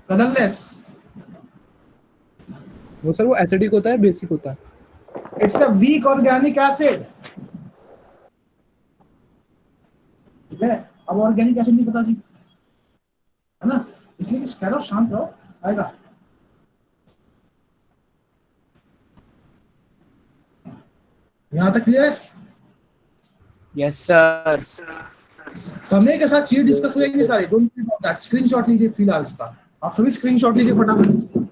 कलरलेस। वो सर वो एसिडिक होता है, बेसिक होता है? It's a weak organic acid. ठीक है, अब ऑर्गेनिक एसिड नहीं पता जी, है ना, इसलिए कह रहा हूं शांत रहो, आएगा। यहां तक क्लियर है? Yes sir. समय के साथ चीज डिस्कस करेंगे सारे। Don't worry about that. Screenshot लीजिए फिलहाल इसका, आप सभी स्क्रीनशॉट लीजिए फटाफट।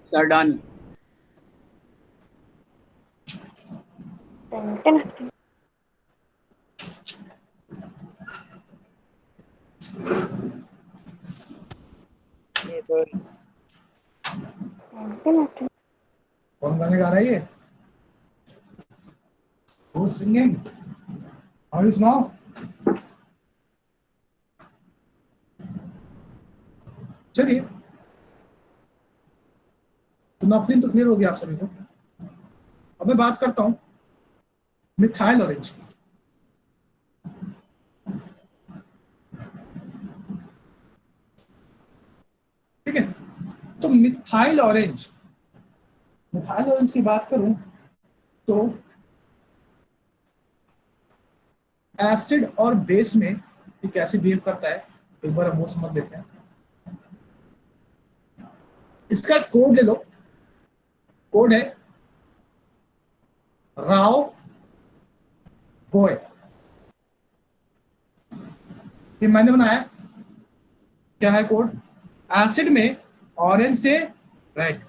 Sir done. कौन गाने गा रहा है ये? Who's singing? How is now? चलिए, फिनोप्थिलीन तो क्लियर हो गया आप सभी को। अब मैं बात करता हूं मिथाइल ऑरेंज की। ठीक है, तो मिथाइल ऑरेंज की बात करूं तो एसिड और बेस में ये कैसे बिहेव करता है एक बार हम वो समझ लेते हैं। इसका कोड ले लो, कोड है राव बॉय। ये मैंने बनाया। क्या है कोड? एसिड में ऑरेंज से रेड,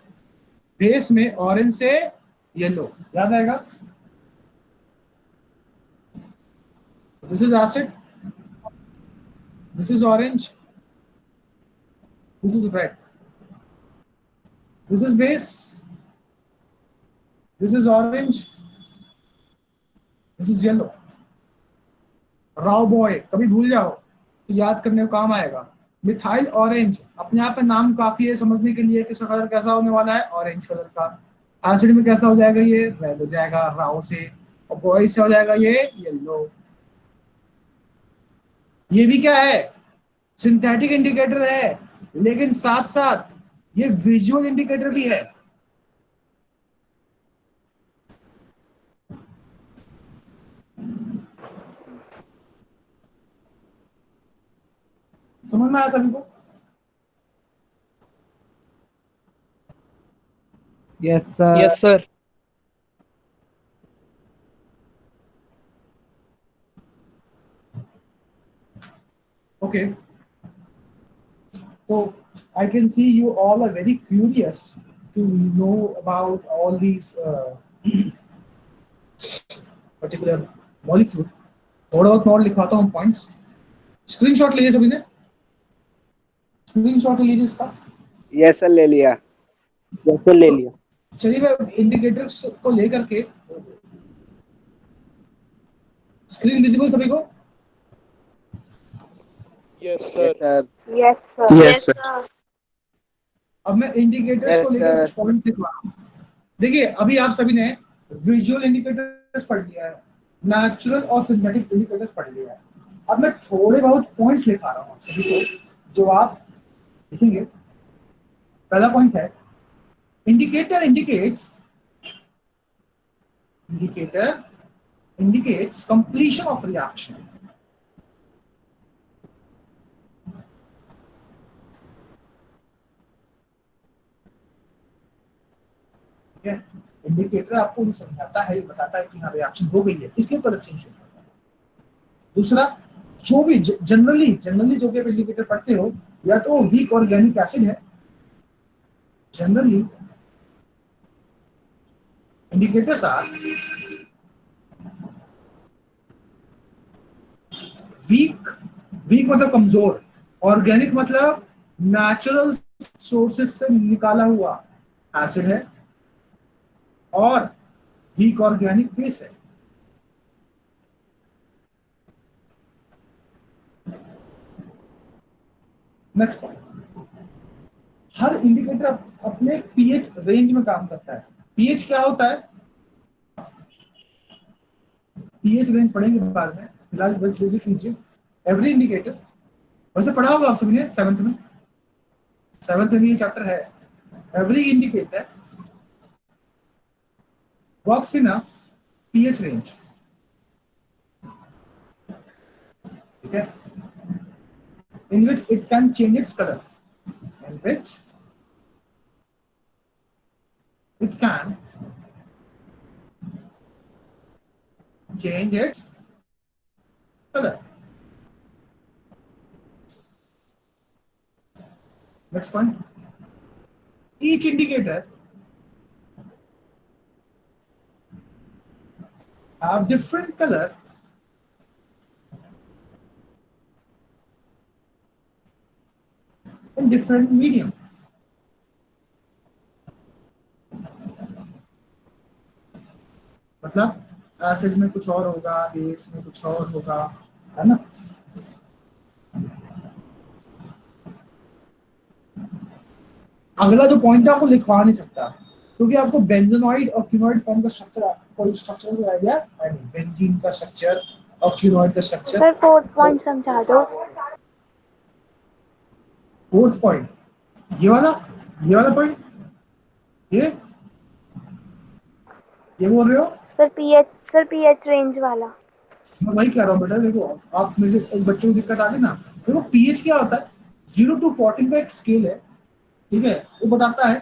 बेस में ऑरेंज से येलो। याद आएगा? This is acid, this is orange, this is red, this is base, this is orange, this is yellow. Rao boy कभी भूल जाओ तो याद करने को काम आएगा। मिथाइल ऑरेंज अपने आप में नाम काफी है समझने के लिए कि इसका कलर कैसा होने वाला है, ऑरेंज कलर का। एसिड में कैसा हो जाएगा? ये रेड हो जाएगा राव से, और बॉय से हो जाएगा ये येलो। ये भी क्या है? सिंथेटिक इंडिकेटर है, लेकिन साथ साथ ये विजुअल इंडिकेटर भी है। समझ में आया सभी को? Yes sir. Yes, sir. Okay. So I can see you all are very curious to know about all these particular molecule. थोड़ा बहुत नोट लिखवाता हूँ पॉइंट्स, स्क्रीनशॉट लीजिए सभी ने, स्क्रीनशॉट लीजिए इसका। यस सर, ले लिया। यस सर, ले लिया। चलिए मैं इंडिकेटर्स को लेकर के, स्क्रीन विजिबल सभी को? Yes sir. Yes sir. Yes sir. अब मैं इंडिकेटर्स Yes, को लेकर sir. कुछ पॉइंट्स लिखवा रहा हूँ। देखिए अभी आप सभी ने विजुअल इंडिकेटर्स पढ़ लिया है, नेचुरल और सिंथेटिक इंडिकेटर्स पढ़ लिया है। अब मैं थोड़े बहुत पॉइंट्स लिखा रहा हूँ आप सभी को, जो आप लिखेंगे। पहला पॉइंट है indicator indicates completion of reaction। ठीक है, इंडिकेटर आपको ये समझाता है, ये बताता है कि हाँ रिएक्शन हो गई है, इसलिए प्रोडक्शन शुरू होता है। दूसरा, जो भी जनरली जो भी आप इंडिकेटर पढ़ते हो, या तो वीक ऑर्गेनिक एसिड है, जनरली इंडिकेटर्स आर वीक मतलब कमजोर, ऑर्गेनिक मतलब नेचुरल सोर्सेस से निकाला हुआ एसिड है, और वीक ऑर्गेनिक बेस है। नेक्स्ट पॉइंट, हर इंडिकेटर अपने पीएच रेंज में काम करता है। पीएच क्या होता है? पीएच रेंज पढ़ेंगे बाद में, फिलहाल देख लीजिए। एवरी इंडिकेटर, वैसे पढ़ा होगा आप सभी ने सेवंथ में ये चैप्टर है। Every indicator works in a pH range. ठीक है, in which it can change its color, in which it can change its color. Next point, each indicator have different color in different medium. मतलब acid में कुछ और होगा, base में कुछ और होगा, है ना। अगला जो पॉइंट है आपको लिखवा नहीं सकता, क्योंकि आपको बेंजोनॉइड और क्यूनोइड फॉर्म का स्ट्रक्चर, कोई स्ट्रक्चर का आइडिया है नहीं, बेंजीन का स्ट्रक्चर और क्यूनोइड का स्ट्रक्चर। सर फोर्थ पॉइंट समझा दो। फोर्थ पॉइंट, ये वाला पॉइंट, ये बोल रहे हो? सर पीएच रेंज वाला। मैं वही कह रहा हूँ बेटा, देखो आप में से एक बच्चे को दिक्कत आ गई ना। देखो पीएच क्या होता है, 0 to 14 का एक स्केल है, ठीक है, वो बताता है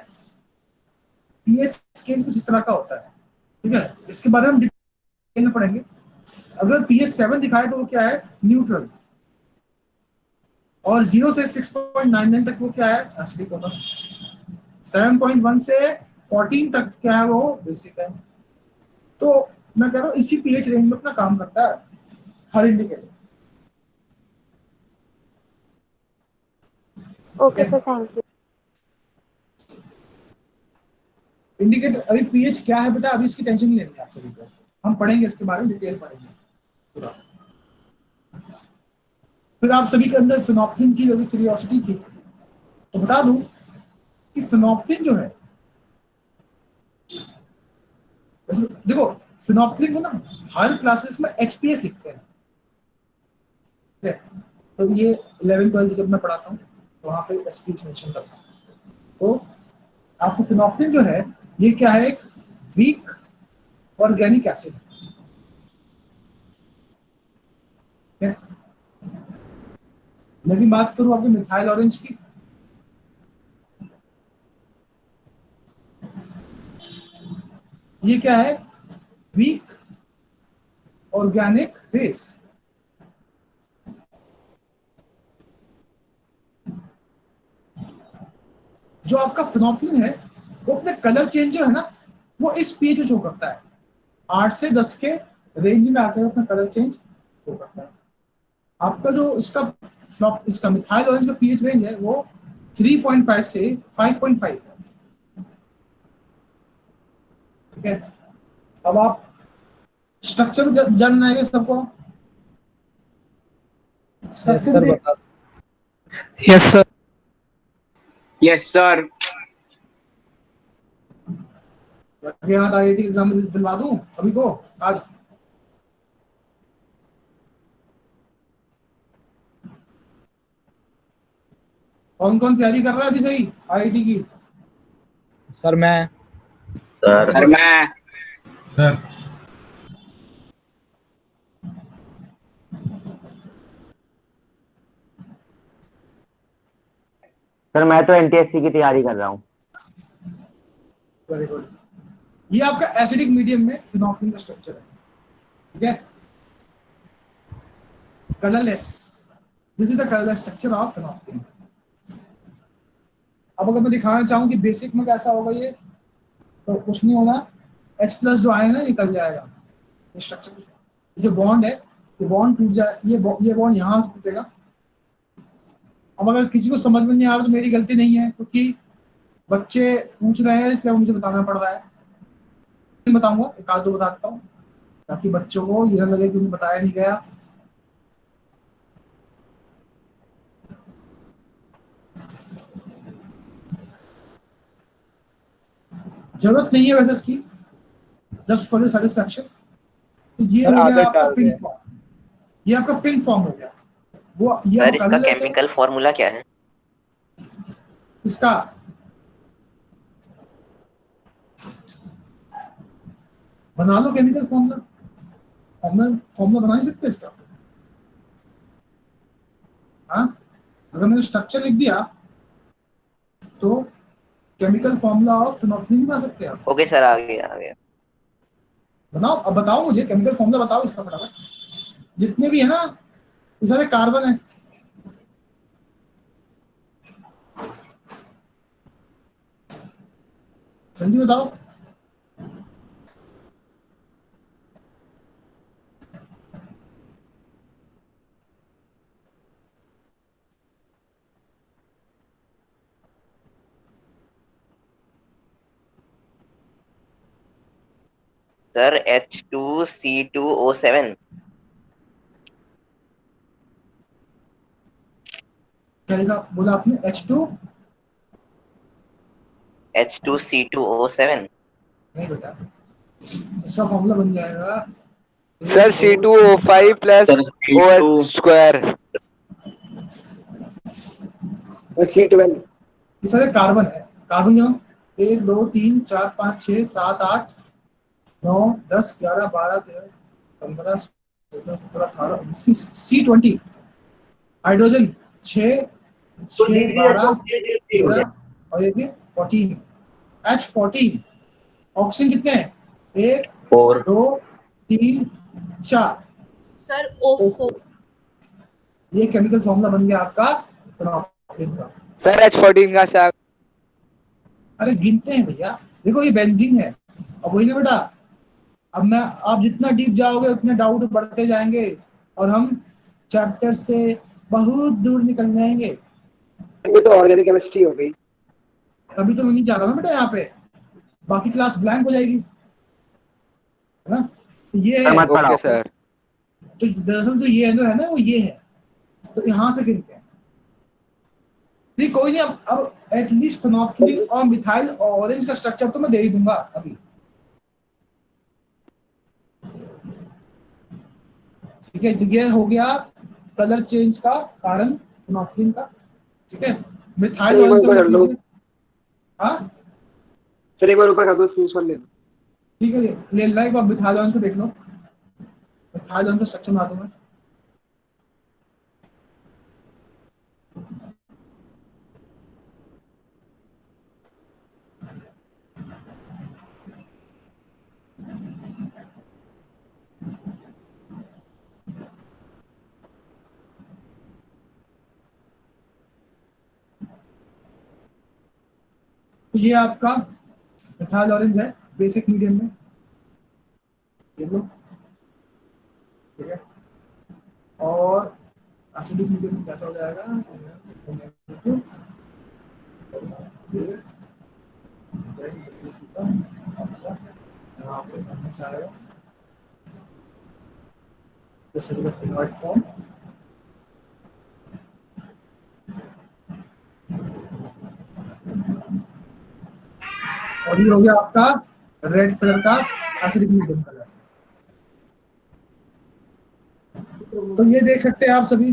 पीएच स्केल कुछ इस तरह का होता है। ठीक है, इसके बारे में हम डिटेल में पढ़ेंगे। अगर पीएच 7 दिखाए तो वो क्या है, न्यूट्रल, और 0 से 6.99 तक वो क्या है, एसिडिक होगा। 7.1 से 14 तक क्या है, वो बेसिक है। तो मैं कह रहा हूँ इसी पीएच रेंज में अपना काम करता है हर indicator. Okay sir, thank you. Indicator, अभी पीएच क्या है बेटा, अभी इसकी टेंशन नहीं लेनी आप सभी को, हम पढ़ेंगे इसके बारे में, डिटेल पढ़ेंगे पूरा। फिर आप सभी के अंदर फिनोप्थिन की यदि क्यूरियोसिटी थी तो बता दूं कि फिनोप्थिन जो है, देखो फिनोप्थिन को ना हर क्लासेस में एचपीएस लिखते हैं। ठीक है, तो ये 11th-12th जब मैं पढ़ाता हूँ तो वहां पे एचपीएस मेंशन करता हूँ। तो आपको फिनोप्थिन जो है, ये क्या है, एक वीक ऑर्गेनिक एसिड है। मैं भी बात करूं आपके मिथाइल ऑरेंज की, ये क्या है, वीक ऑर्गेनिक बेस। जो आपका फिनोप्थिन है वो अपने कलर चेंज जो है ना, वो इस पीएच में शो करता है, 8 से 10 के रेंज में आकर अपना कलर चेंज हो करता है। आपका जो इसका मिथाइल ऑरेंज का पीएच रेंज है वो 3.5 से 5.5 है। ठीक है, अब आप स्ट्रक्चर जानना है सबको? स्ट्रक्चर बता। Yes sir. Yes sir. IIT exam में दिलवा दूं सभी को आज? कौन कौन तैयारी कर रहा है अभी सही IIT की? सर मैं। सर मैं। सर सर मैं तो NTSC की तैयारी कर रहा हूँ। Very good. ये आपका एसिडिक मीडियम में फिनोक्सिन का स्ट्रक्चर है। ठीक है, colourless, this is the colourless structure of phenoxin. अब अगर मैं दिखाना चाहूँ कि बेसिक में कैसा होगा ये, तो कुछ नहीं होना, H+ जो आए ना निकल जाएगा ये स्ट्रक्चर। जो बॉन्ड है ये बॉन्ड टूट जाए, ये बॉन्ड यहाँ से टूटेगा। अब अगर किसी को समझ में नहीं आ रहा तो मेरी गलती नहीं है, क्योंकि बच्चे पूछ रहे हैं इसलिए मुझे बताना पड़ रहा है। नहीं बताऊंगा, एक आध दो बताता हूँ ताकि बच्चों को यह लगे कि उन्हें बताया नहीं गया। जरूरत नहीं है वैसे इसकी, जस्ट फॉर योर सेटिस्फैक्शन। तो ये हो गया आपका पिंक फॉर्म, ये आपका पिंक फॉर्म हो गया। वो ये सर इसका केमिकल फॉर्मूला क्या है? इसका बना लो केमिकल फॉर्मूला, फॉर्मूला बना ही सकते इसका। हाँ, अगर मैंने स्ट्रक्चर लिख दिया तो केमिकल फॉर्मूला ऑफ फिनोक्सिन बना सकते हैं आप। ओके सर, आ गया। बनाओ, अब बताओ मुझे केमिकल फॉर्मूला बताओ इसका फटाफट। जितने भी है ना ये सारे कार्बन है। जल्दी बताओ। Sir H2C2O7। क्या लिखा बोला आपने? H2C2O7। नहीं बेटा, इसका फॉर्मूला बन जाएगा sir C2O5 plus OH square. C12। ये सारे कार्बन है। कार्बन जो 1 2 3 4 5 6 7 8 9 10 11 12 13 15 16 17 18 C20 हाइड्रोजन 6 12 13 और ये भी 14 H14। ऑक्सीजन कितने हैं? 1 2 3 4। Sir O4। ये केमिकल फॉर्मूला बन गया आपका फिनोक्सिन का। सर H14 का क्या? अरे गिनते हैं भैया, देखो ये बेंजीन है। अब वही ना बेटा, अब आप जितना डीप जाओगे उतने डाउट बढ़ते जाएंगे और हम चैप्टर से बहुत दूर निकल जाएंगे। ये तो ऑर्गेनिक केमिस्ट्री हो गई। तभी तो मैं नहीं जा रहा ना बेटा यहाँ पे, बाकी क्लास ब्लैंक हो जाएगी, है ना? तो ये है ओके सर। तो दरअसल तो ये है ना वो ये है, तो यहाँ से गिनते हैं। नहीं कोई नहीं, अब एटलीस्ट फिनोक्सिलिन और मिथाइल ऑरेंज का स्ट्रक्चर तो मैं दे ही दूंगा अभी। ठीक है, ये हो गया कलर चेंज का कारण फिनोक्सिलिन का। ठीक है, मिथाइल ऑरेंज का लिख लीजिए। हाँ सर एक बार ऊपर कर दो, स्क्रीनशॉट ले लो। ठीक है, ले ला एक बार मिथाइल ऑरेंज को देख लो। मिथाइल ऑरेंज का स्ट्रक्चर बना दूंगा। तो ये आपका मिथाइल ऑरेंज है बेसिक मीडियम में, देख लो। और एसिडिक मीडियम कैसा हो जाएगा, यहाँ पे हमेशा आएगा इनवर्ट फॉर्म, और ये हो गया आपका रेड कलर का एसिडिक मीडियम कलर। तो ये देख सकते हैं आप सभी,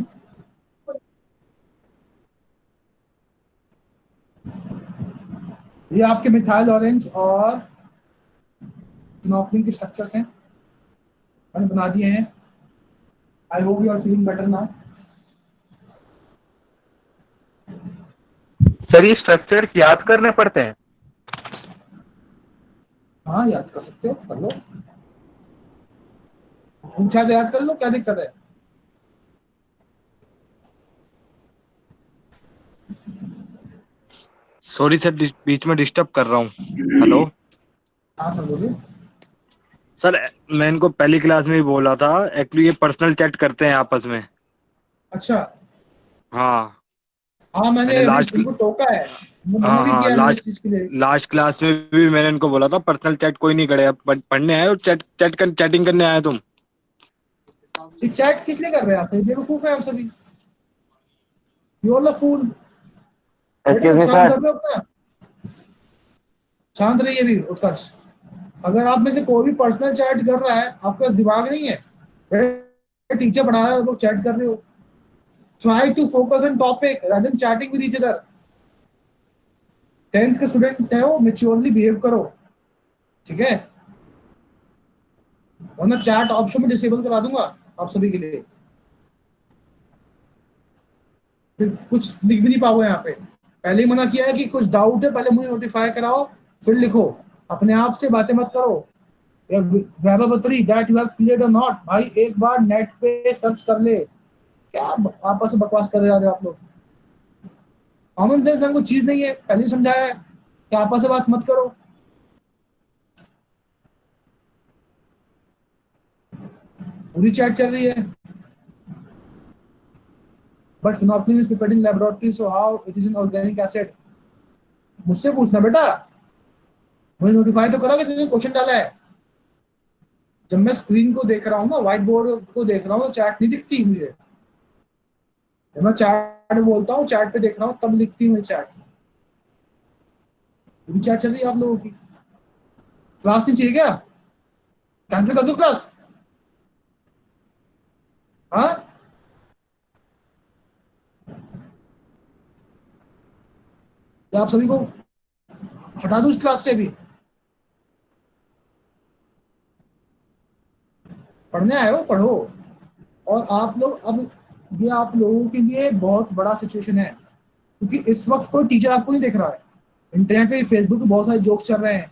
ये आपके मिथाइल ऑरेंज और फिनोक्सिन के स्ट्रक्चर्स हैं, मैंने बना दिए हैं। I hope you are feeling better now. Sir ये स्ट्रक्चर याद करने पड़ते हैं? हाँ याद कर सकते हो, कर लो, पूछा तो याद कर लो, क्या दिक्कत है। सॉरी सर, बीच में डिस्टर्ब कर रहा हूँ। हेलो। हाँ सर बोलिए। सर मैं इनको पहली क्लास में ही बोला था, एक्चुअली ये पर्सनल चैट करते हैं आपस में। अच्छा। हाँ हाँ मैंने लास्ट इनको टोका है, मैंने हाँ भी हाँ किया है इस चीज के लिए। लास्ट क्लास में भी मैंने इनको बोला था पर्सनल चैट कोई नहीं करेगा, पढ़ने आए और चैटिंग करने आए तुम। ये चैट किस लिए कर रहे हैं आप, बेवकूफ है आप सभी, यू ऑल फूल। शांत कर रहे हो अपना, शांत रहिए भी उत्कर्ष। अगर आप में से कोई भी पर्सनल चैट कर रहा है, आपके पास दिमाग नहीं है, टीचर पढ़ा रहा है, लोग चैट कर रहे हो। Try to focus on topic rather than chatting with each other. 10th के स्टूडेंट हो, मैच्योरली बिहेव करो, ठीक है, वरना चैट ऑप्शन में डिसेबल करा दूंगा आप सभी के लिए, फिर कुछ लिख भी नहीं पाओगे यहाँ पे। पहले ही मना किया है कि कुछ डाउट है पहले मुझे नोटिफाई कराओ फिर लिखो, अपने आप से बातें मत करो। वैभवत्री दैट यू हैव क्लियर्ड और नॉट, भाई एक बार नेट पे सर्च कर ले, क्या आपस में बकवास कर रहे हो आप लोग। कॉमन सेंस नाम कोई चीज नहीं है, पहले ही समझाया है कि आपस में बात मत करो। पूरी चैट चल रही है, but phenoxin is prepared in laboratory, so how it is an organic acid. मुझसे पूछना बेटा, मुझे नोटिफाई तो करो कि तुमने क्वेश्चन डाला है। जब मैं स्क्रीन को देख रहा हूँ ना, व्हाइट बोर्ड को देख रहा हूँ, तो चैट नहीं दिखती मुझे। जब मैं चैट बोलता हूँ, चैट पे देख रहा हूँ, तब लिखती है चैट। पूरी चैट चल रही है आप लोगों की। क्लास नहीं चाहिए क्या, कैंसिल कर दो क्लास? हाँ आप सभी को हटा दूं इस क्लास से भी? पढ़ने आए हो, पढ़ो। और आप लोग, अब ये आप लोगों के लिए बहुत बड़ा सिचुएशन है, क्योंकि इस वक्त कोई टीचर आपको नहीं देख रहा है। इंटरनेट पे, फेसबुक पे बहुत सारे जोक्स चल रहे हैं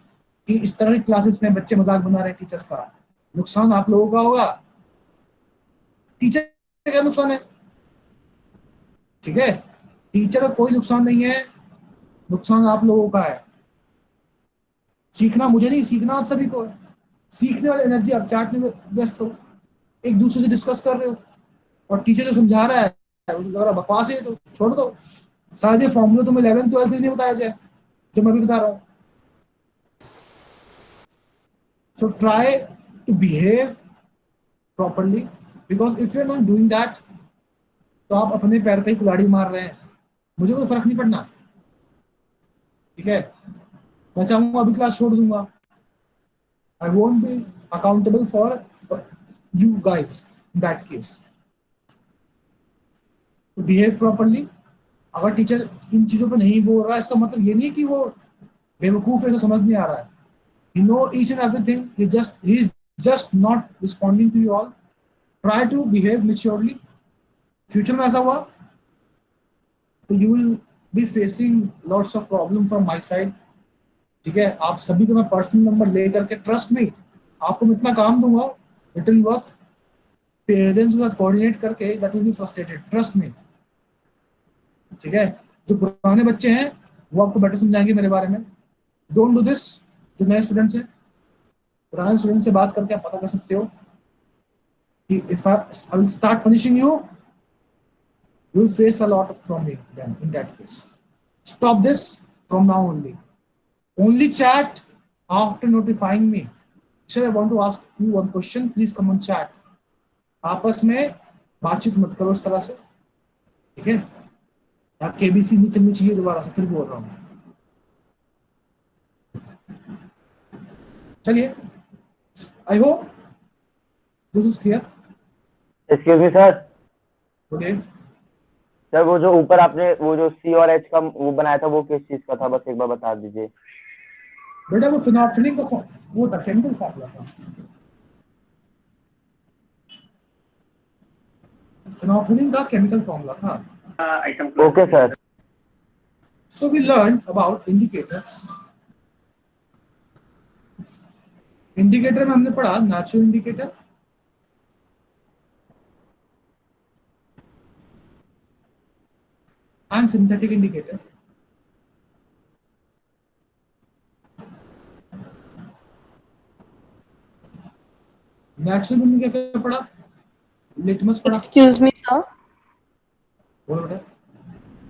कि इस तरह की क्लासेस में बच्चे मजाक बना रहे हैं टीचर्स का। नुकसान आप लोगों का होगा, टीचर का क्या नुकसान है? ठीक है, टीचर का कोई नुकसान नहीं है, नुकसान आप लोगों का है। सीखना मुझे नहीं, सीखना आप सभी को है। सीखने वाली एनर्जी आप चैट में व्यस्त हो, एक दूसरे से डिस्कस कर रहे हो, और टीचर जो समझा रहा है उसको लग रहा बकवास है, तो छोड़ दो। शायद ये फॉर्मूला तुम्हें 11th 12th में नहीं बताया जाए जो मैं भी बता रहा हूँ। So try to behave properly, because if you are not doing that, तो आप अपने पैर पे ही कुल्हाड़ी मार रहे हैं। मुझे कोई फर्क नहीं पड़ना, ठीक है। मैं चाहूंगा अभी क्लास छोड़ दूंगा। I won't be accountable for you guys in that case. तो behave properly। अगर टीचर इन चीजों पे नहीं बोल रहा है, इसका मतलब ये नहीं कि वो बेवकूफ है, तो समझ नहीं आ रहा है। He know each and everything. He is just not responding to you all. Try to behave maturely. Future में ऐसा हुआ तो you will be facing lots of problem from my side. ठीक है, आप सभी को मैं पर्सनल नंबर ले करके, ट्रस्ट में आपको मैं इतना काम दूंगा, रिटन वर्क पेरेंट्स के साथ कोऑर्डिनेट करके, that will be frustrated, trust में। ठीक है, जो पुराने बच्चे हैं वो आपको बेटर समझाएंगे मेरे बारे में। Don't do this. जो नए स्टूडेंट्स हैं, पुराने स्टूडेंट से बात करके आप पता कर सकते हो if I will start punishing you, you will face a lot from me then in that case. Stop this from now only. Only chat after notifying me. Sir, I want to ask you one question. Please come on chat. आपस में बातचीत मत करो इस तरह से, ठीक है? या केबीसी नहीं चलनी चाहिए, दोबारा से फिर बोल रहा हूँ. चलिए, I hope this is clear. Excuse me sir. बोलिए. सर वो जो ऊपर आपने वो जो सी और एच का वो बनाया था वो किस चीज का था, बस एक बार बता दीजिए. बेटा वो फिनॉक्सिलिन का वो था, केमिकल फॉर्मूला था. फिनॉक्सिलिन का केमिकल फॉर्मूला था. Okay sir. So we learned about indicators. Indicator में हमने पढ़ा natural indicator, and synthetic indicator. Natural indicator पढ़ा, लिटमस पढ़ा. Excuse me sir. बोलो बेटा.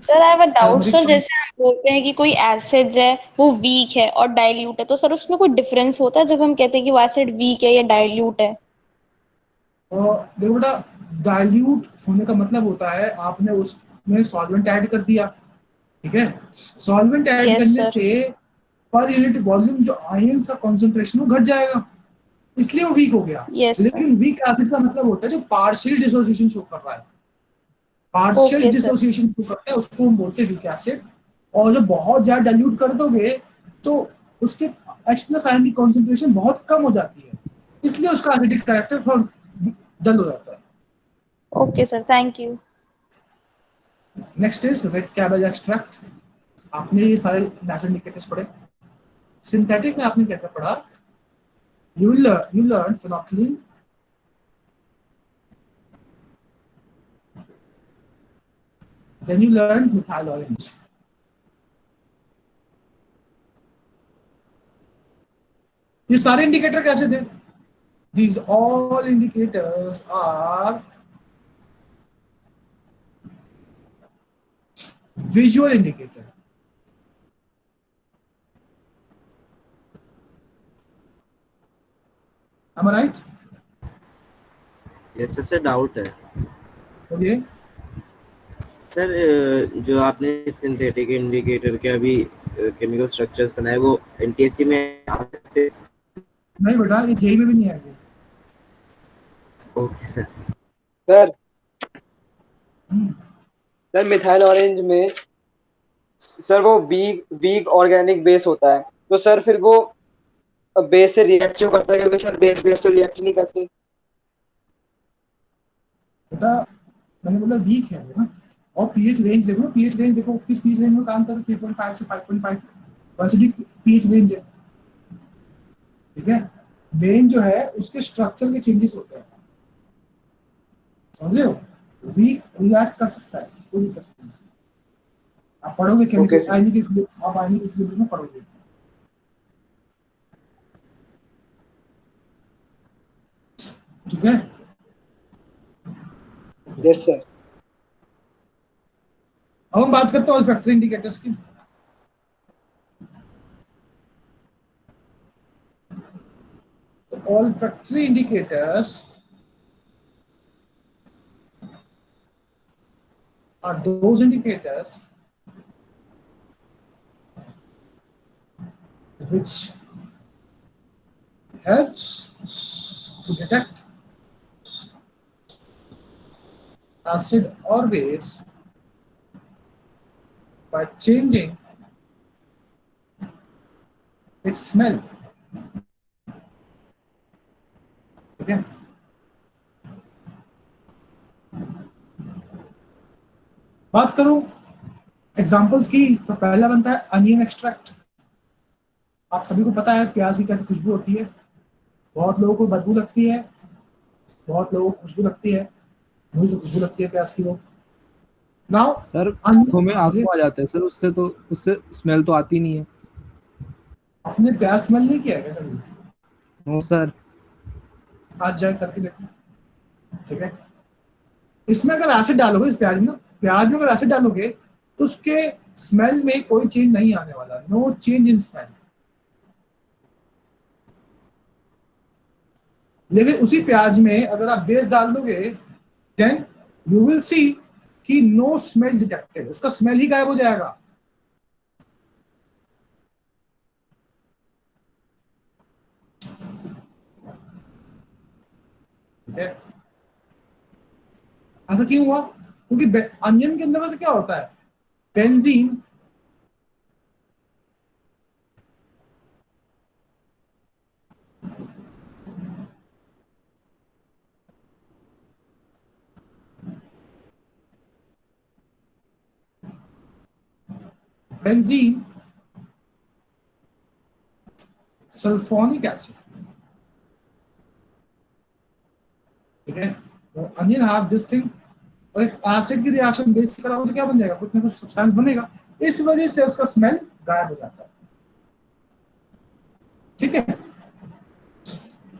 Sir I have a doubt sir. जैसे हम बोलते हैं कि कोई एसिड है वो वीक है और डाइल्यूट है, तो सर उसमें कोई डिफरेंस होता है जब हम कहते हैं कि वो एसिड वीक है या डाइल्यूट है? देखो बेटा, डाइल्यूट होने का मतलब होता है आपने उसमें सॉल्वेंट ऐड कर दिया, ठीक है? सॉल्वेंट ऐड करने से पर यूनिट वॉल्यूम जो आयंस का कंसंट्रेशन वो घट जाएगा, इसलिए वो वीक हो गया. लेकिन वीक एसिड का मतलब होता है जो पार्शियल डिसोसिएशन शो कर रहा है. पार्शियल डिसोसिएशन शो करता है उसको हम बोलते हैं वीक एसिड. और जब बहुत ज्यादा डाइल्यूट कर दोगे तो उसके H+ आयन की कंसंट्रेशन बहुत कम हो जाती है, इसलिए उसका एसिडिक कैरेक्टर थोड़ा डल हो जाता है. Okay sir, thank you. Next is red cabbage extract. आपने ये सारे नेचुरल इंडिकेटर्स पढ़े. सिंथेटिक में आपने क्या क्या पढ़ा? You learn phenolphthalein, then you learn methyl orange. ये सारे इंडिकेटर कैसे थे? These all indicators are visual indicator. Am I right? Yes sir. Doubt है. बोलिए. सर जो आपने सिंथेटिक इंडिकेटर के अभी केमिकल स्ट्रक्चर्स बनाए वो एनटीएससी में आ सकते? नहीं बेटा, ये जेई में भी नहीं आएंगे. Okay sir. Sir methyl orange में सर वो वीक ऑर्गेनिक बेस होता है, तो सर फिर वो बेस से रिएक्ट क्यों करता है? क्योंकि सर बेस तो रिएक्ट नहीं करते. बेटा मैंने बोला वीक है ना. और पीएच रेंज देखो, पीएच रेंज देखो किस पीएच रेंज में काम करता है. 3.5 से 5.5 वैसे पीएच रेंज है, ठीक है? मेन जो है उसके स्ट्रक्चर के चेंजेस होते हैं, समझ रहे हो? वीक रिएक्ट कर सकता है, कोई दिक्कत नहीं. आप पढ़ोगे केमिकल आयनिक इक्विलिब्रियम में पढ़ोगे. ठीक है? Yes sir. अब हम बात करते हैं ऑल्फैक्टरी इंडिकेटर्स की. Olfactory indicators are those indicators which helps to detect acid or base by changing its smell. Okay. बात करूं एग्जांपल्स की तो पहला बनता है अनियन एक्सट्रैक्ट. आप सभी को पता है प्याज की कैसे खुशबू होती है. बहुत लोगों को बदबू लगती है, बहुत लोगों को खुशबू लगती है. मुझे तो खुशबू लगती है प्याज की. वो नाउ सर आंखों में आंसू आ जाते हैं सर, उससे स्मेल तो आती नहीं है. आपने प्याज स्मेल नहीं किया क्या कभी? No sir. आज जाए करके देखो. ठीक है, इसमें अगर एसिड डालोगे, इस प्याज में, प्याज में अगर एसिड डालोगे तो उसके स्मेल में कोई चेंज नहीं आने वाला, नो चेंज इन स्मेल। लेकिन उसी प्याज में अगर आप बेस डाल दोगे देन यू विल सी कि नो स्मेल डिटेक्टेड, उसका स्मेल ही गायब हो जाएगा। ठीक है, ऐसा क्यों हुआ? क्योंकि अनियन के अंदर तो क्या होता है, बेंजीन बेंजीन सल्फोनिक एसिड, ठीक है, अनियन हैव दिस थिंग, और एक एसिड की रिएक्शन बेस की कराओ तो क्या बन जाएगा, कुछ ना कुछ सब्सटेंस बनेगा, इस वजह से उसका स्मेल गायब हो जाता है। ठीक है,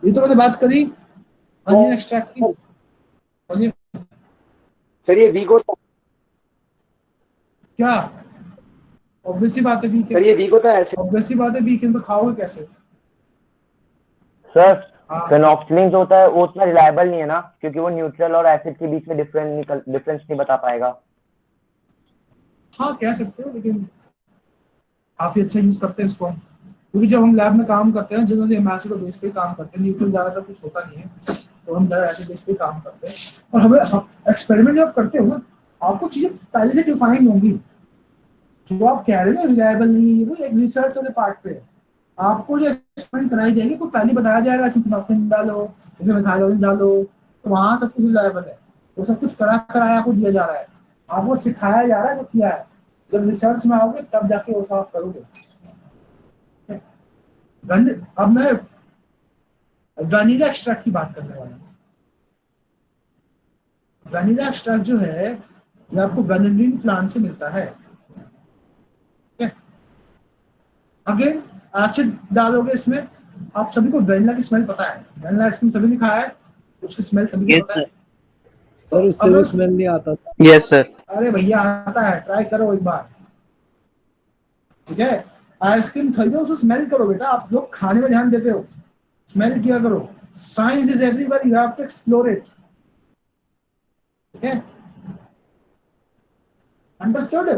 ये तो मैंने बात करी अनियन एक्सट्रैक्ट की। अनियन सर ये वीक होता क्या, ऑब्वियसली बात है वीक है। सर ये वीक होता है ऐसे? ऑब्वियसली बात है वीक है, तो खाओगे कैसे? सर फेनोक्सिलिन जो होता है वो उतना रिलायबल नहीं है ना, क्योंकि वो न्यूट्रल और एसिड के बीच में डिफरेंस नहीं बता पाएगा। हाँ कह सकते हो, लेकिन काफी अच्छा यूज करते हैं इसको हम, क्योंकि जब हम लैब में काम करते हैं जनरली हम एसिड और बेस पे काम करते हैं, न्यूट्रल ज्यादातर कुछ होता नहीं है, तो हम ज्यादा एसिड बेस पे काम करते हैं। और हमें एक्सपेरिमेंट जब करते हो ना, आपको चीजें पहले से डिफाइन होंगी। जो आप कह रहे हो ना रिलायबल नहीं है, वो एक रिसर्च वाले पार्ट पे है। आपको जो एक्सपेरिमेंट कराई जाएगी तो पहले बताया जाएगा इसमें फिनोक्सिलिन डालो, इसमें मिथाइलोन डालो, तो वहां सब कुछ रिलायबल है, वो सब कुछ कराया आपको दिया जा रहा है, आपको सिखाया जा रहा है जो किया है। जब रिसर्च में आओगे तब जाके वो सब करोगे। अब मैं वैनिला एक्सट्रैक्ट की बात करने वाला हूँ। वैनिला एक्सट्रैक्ट जो है ये आपको वैनिलिन प्लांट से मिलता है। अगेन एसिड डालोगे इसमें, आप सभी को वैनिला की स्मेल पता है, वैनिला आइसक्रीम सभी ने खाया है, उसकी स्मेल सभी को पता है। सर उससे भी स्मेल नहीं आता। Yes sir. अरे भैया आता है, ट्राई करो एक बार। ठीक है, आइसक्रीम खरीदो, उसको स्मेल करो बेटा। आप लोग खाने में ध्यान देते हो, स्मेल किया करो। Science is everywhere, you have to explore it. ठीक है, अंडरस्टूड?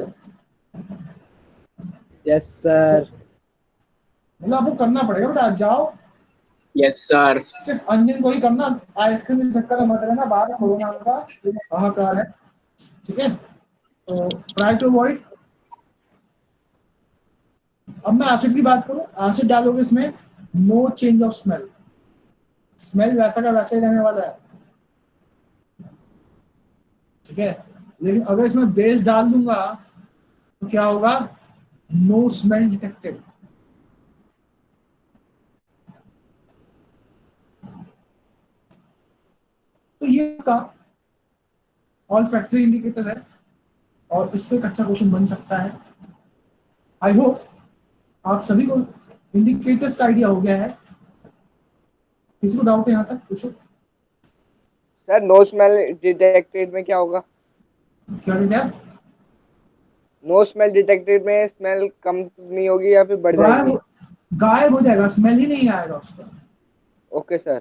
Yes sir. मतलब आपको करना पड़ेगा बेटा, जाओ। Yes sir. सिर्फ अनियन को ही करना, आइसक्रीम के चक्कर में मत रहना, बाहर कोरोना का हाहाकार है। ठीक है, तो ट्राई टू अवॉइड। अब मैं एसिड की बात करूं, एसिड डालोगे इसमें, no change of smell, smell वैसा का वैसा ही रहने वाला है। ठीक है, लेकिन अगर इसमें बेस डाल दूंगा तो क्या होगा, नो स्मेल डिटेक्टेड। तो ये का ऑल फैक्टरी इंडिकेटर है, और इससे एक अच्छा क्वेश्चन बन सकता है। आई होप आप सभी को इंडिकेटर्स का आइडिया हो गया है। किसी को डाउट है यहाँ तक? पूछो। सर नो स्मेल डिटेक्टेड में क्या होगा? क्या नो स्मेल डिटेक्टेड में स्मेल कम नहीं होगी या फिर बढ़ जाएगी? गायब हो जाएगा, स्मेल ही नहीं आएगा उसका। Okay sir.